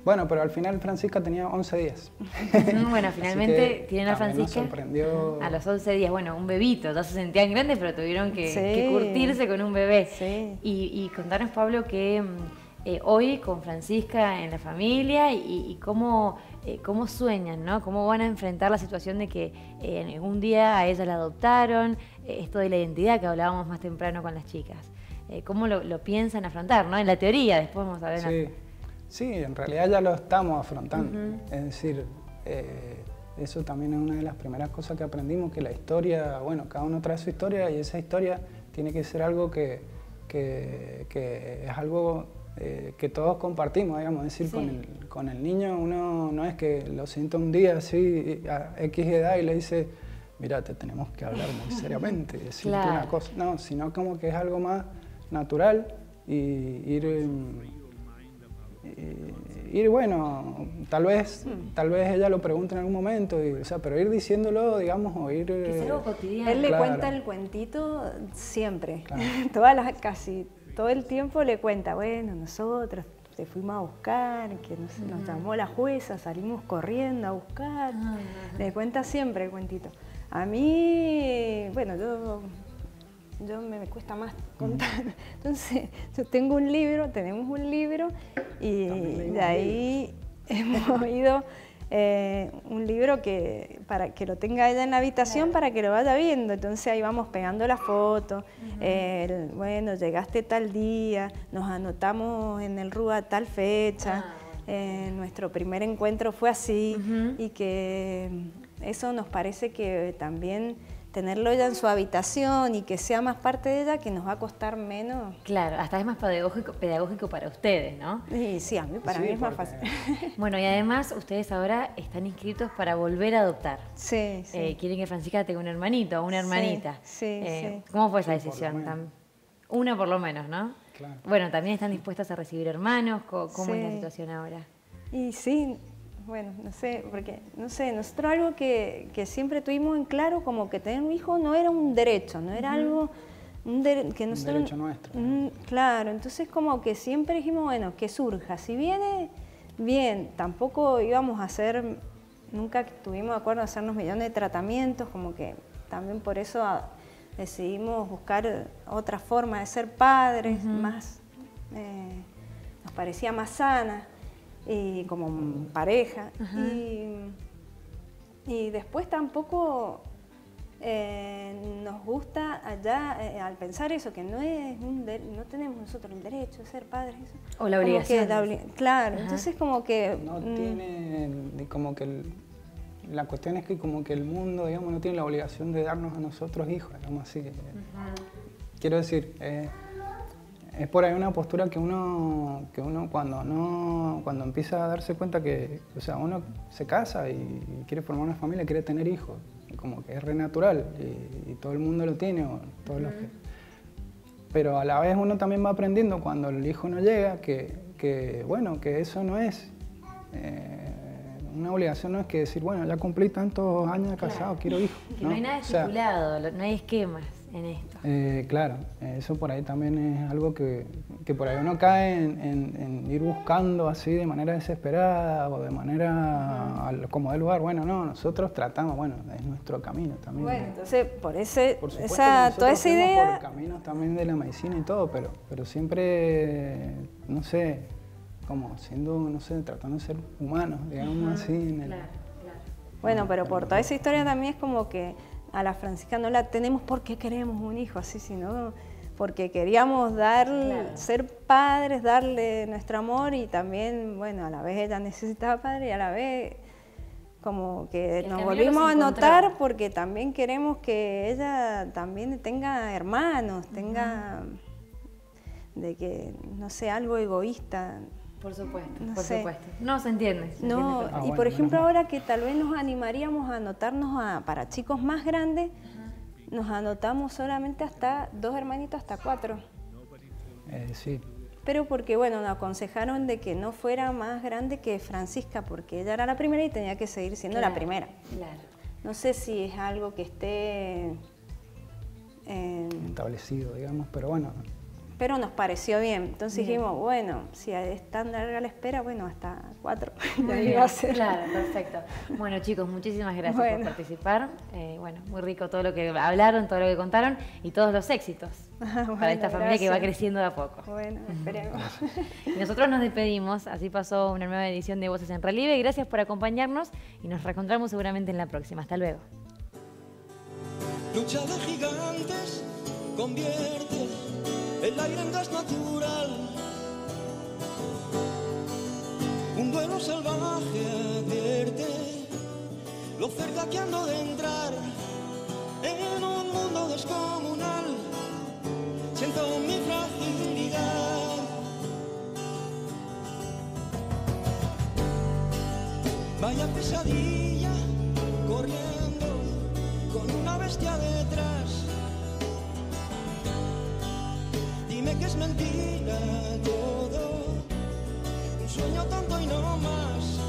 bueno, pero al final Francisca tenía 11 días. Bueno, finalmente tienen a Francisca a los 11 días. Bueno, un bebito, ya se sentían grandes, pero tuvieron que curtirse con un bebé. Sí. Y contanos, Pablo, que hoy con Francisca en la familia y cómo sueñan, ¿no? Cómo van a enfrentar la situación de que un día a ella la adoptaron, esto de la identidad que hablábamos más temprano con las chicas. ¿Cómo lo piensan afrontar, ¿no? En la teoría, después vamos a ver. Sí, en realidad ya lo estamos afrontando. Es decir, eso también es una de las primeras cosas que aprendimos, que la historia, bueno, cada uno trae su historia y esa historia tiene que ser algo que es algo que todos compartimos, digamos. Es decir, con el niño uno no es que lo sienta un día así, a X edad y le dice, mira, te tenemos que hablar muy seriamente, decirte una cosa. No, sino como que es algo más natural y ir bueno, tal vez ella lo pregunte en algún momento, o sea, pero ir diciéndolo, digamos, o ir... Que es algo cotidiano. Él le cuenta el cuentito siempre, casi todo el tiempo le cuenta, bueno, nosotros te fuimos a buscar, que nos llamó la jueza, salimos corriendo a buscar, le cuenta siempre el cuentito. A mí, bueno, yo me cuesta más contar, entonces tenemos un libro y de ahí hemos ido un libro para que lo tenga ella en la habitación para que lo vaya viendo, entonces ahí vamos pegando la foto, bueno, llegaste tal día, nos anotamos en el RUA tal fecha, nuestro primer encuentro fue así y que eso nos parece que también tenerlo ella en su habitación y que sea más parte de ella, que nos va a costar menos. Claro, hasta es más pedagógico para ustedes, ¿no? Sí, para mí es más fácil. Bueno, y además ustedes ahora están inscritos para volver a adoptar. Sí. Quieren que Francisca tenga un hermanito o una hermanita. Sí. ¿Cómo fue esa decisión? Una por lo menos, ¿no? Claro. Bueno, ¿también están dispuestas a recibir hermanos? ¿Cómo es la situación ahora? Y sí, bueno, no sé, nosotros algo que siempre tuvimos en claro, como que tener un hijo no era un derecho, no era algo que nosotros... Un derecho nuestro. Claro, entonces como que siempre dijimos, bueno, que surja, si viene, bien, tampoco íbamos a hacer, nunca tuvimos de acuerdo a hacernos millones de tratamientos, como que también por eso decidimos buscar otra forma de ser padres, más, nos parecía más sana. Y como pareja, y después tampoco nos gusta allá, al pensar eso, que no tenemos nosotros el derecho de ser padres. Eso. O la obligación. Claro, entonces como que... No tiene, como que la cuestión es que como que el mundo, digamos, no tiene la obligación de darnos a nosotros hijos, digamos así. Quiero decir... es por ahí una postura que uno cuando empieza a darse cuenta que, o sea, uno se casa y quiere formar una familia, quiere tener hijos, y como que es re natural y todo el mundo lo tiene, o todos los que... Pero a la vez uno también va aprendiendo cuando el hijo no llega que bueno, que eso no es una obligación, no es que decir, bueno, ya cumplí tantos años de casado, quiero hijos. Que no hay nada estipulado, no hay esquemas en esto. Claro, eso por ahí también es algo que por ahí uno cae en ir buscando así de manera desesperada o de manera como del lugar. Bueno, no, nosotros tratamos, bueno, es nuestro camino también. Bueno, entonces por supuesto, toda esa idea... Por caminos también de la medicina y todo, pero siempre, no sé, como siendo, no sé, tratando de ser humanos, digamos así. Claro. Bueno, pero por toda esa historia también es como que a la Francisca no la tenemos porque queremos un hijo así, sino porque queríamos ser padres, darle nuestro amor y también, bueno, a la vez ella necesitaba padre y a la vez como que nos volvimos a notar porque también queremos que ella también tenga hermanos, tenga de que, no sé, algo egoísta. Por supuesto, por supuesto. No, se entiende. Y por ejemplo ahora que tal vez nos animaríamos a anotarnos para chicos más grandes, nos anotamos solamente hasta 2 hermanitos, hasta 4. Sí. Pero porque, bueno, nos aconsejaron de que no fuera más grande que Francisca, porque ella era la primera y tenía que seguir siendo la primera. Claro. No sé si es algo que esté... establecido, digamos, pero bueno... Pero nos pareció bien, entonces dijimos, bueno, si es tan larga la espera, bueno, hasta 4. Claro, perfecto. Bueno, chicos, muchísimas gracias por participar. Bueno, muy rico todo lo que hablaron, todo lo que contaron y todos los éxitos para esta familia que va creciendo de a poco. Bueno, esperemos. Y nosotros nos despedimos, así pasó una nueva edición de Voces en Relieve. Gracias por acompañarnos y nos reencontramos seguramente en la próxima. Hasta luego. Lucha de gigantes convierte el aire en gas natural. Un duelo salvaje advierte lo cerca que ando de entrar en un mundo descomunal. Siento mi fragilidad. Vaya pesadilla corriendo con bestia detrás. Dime que es mentira todo, un sueño tonto y no más.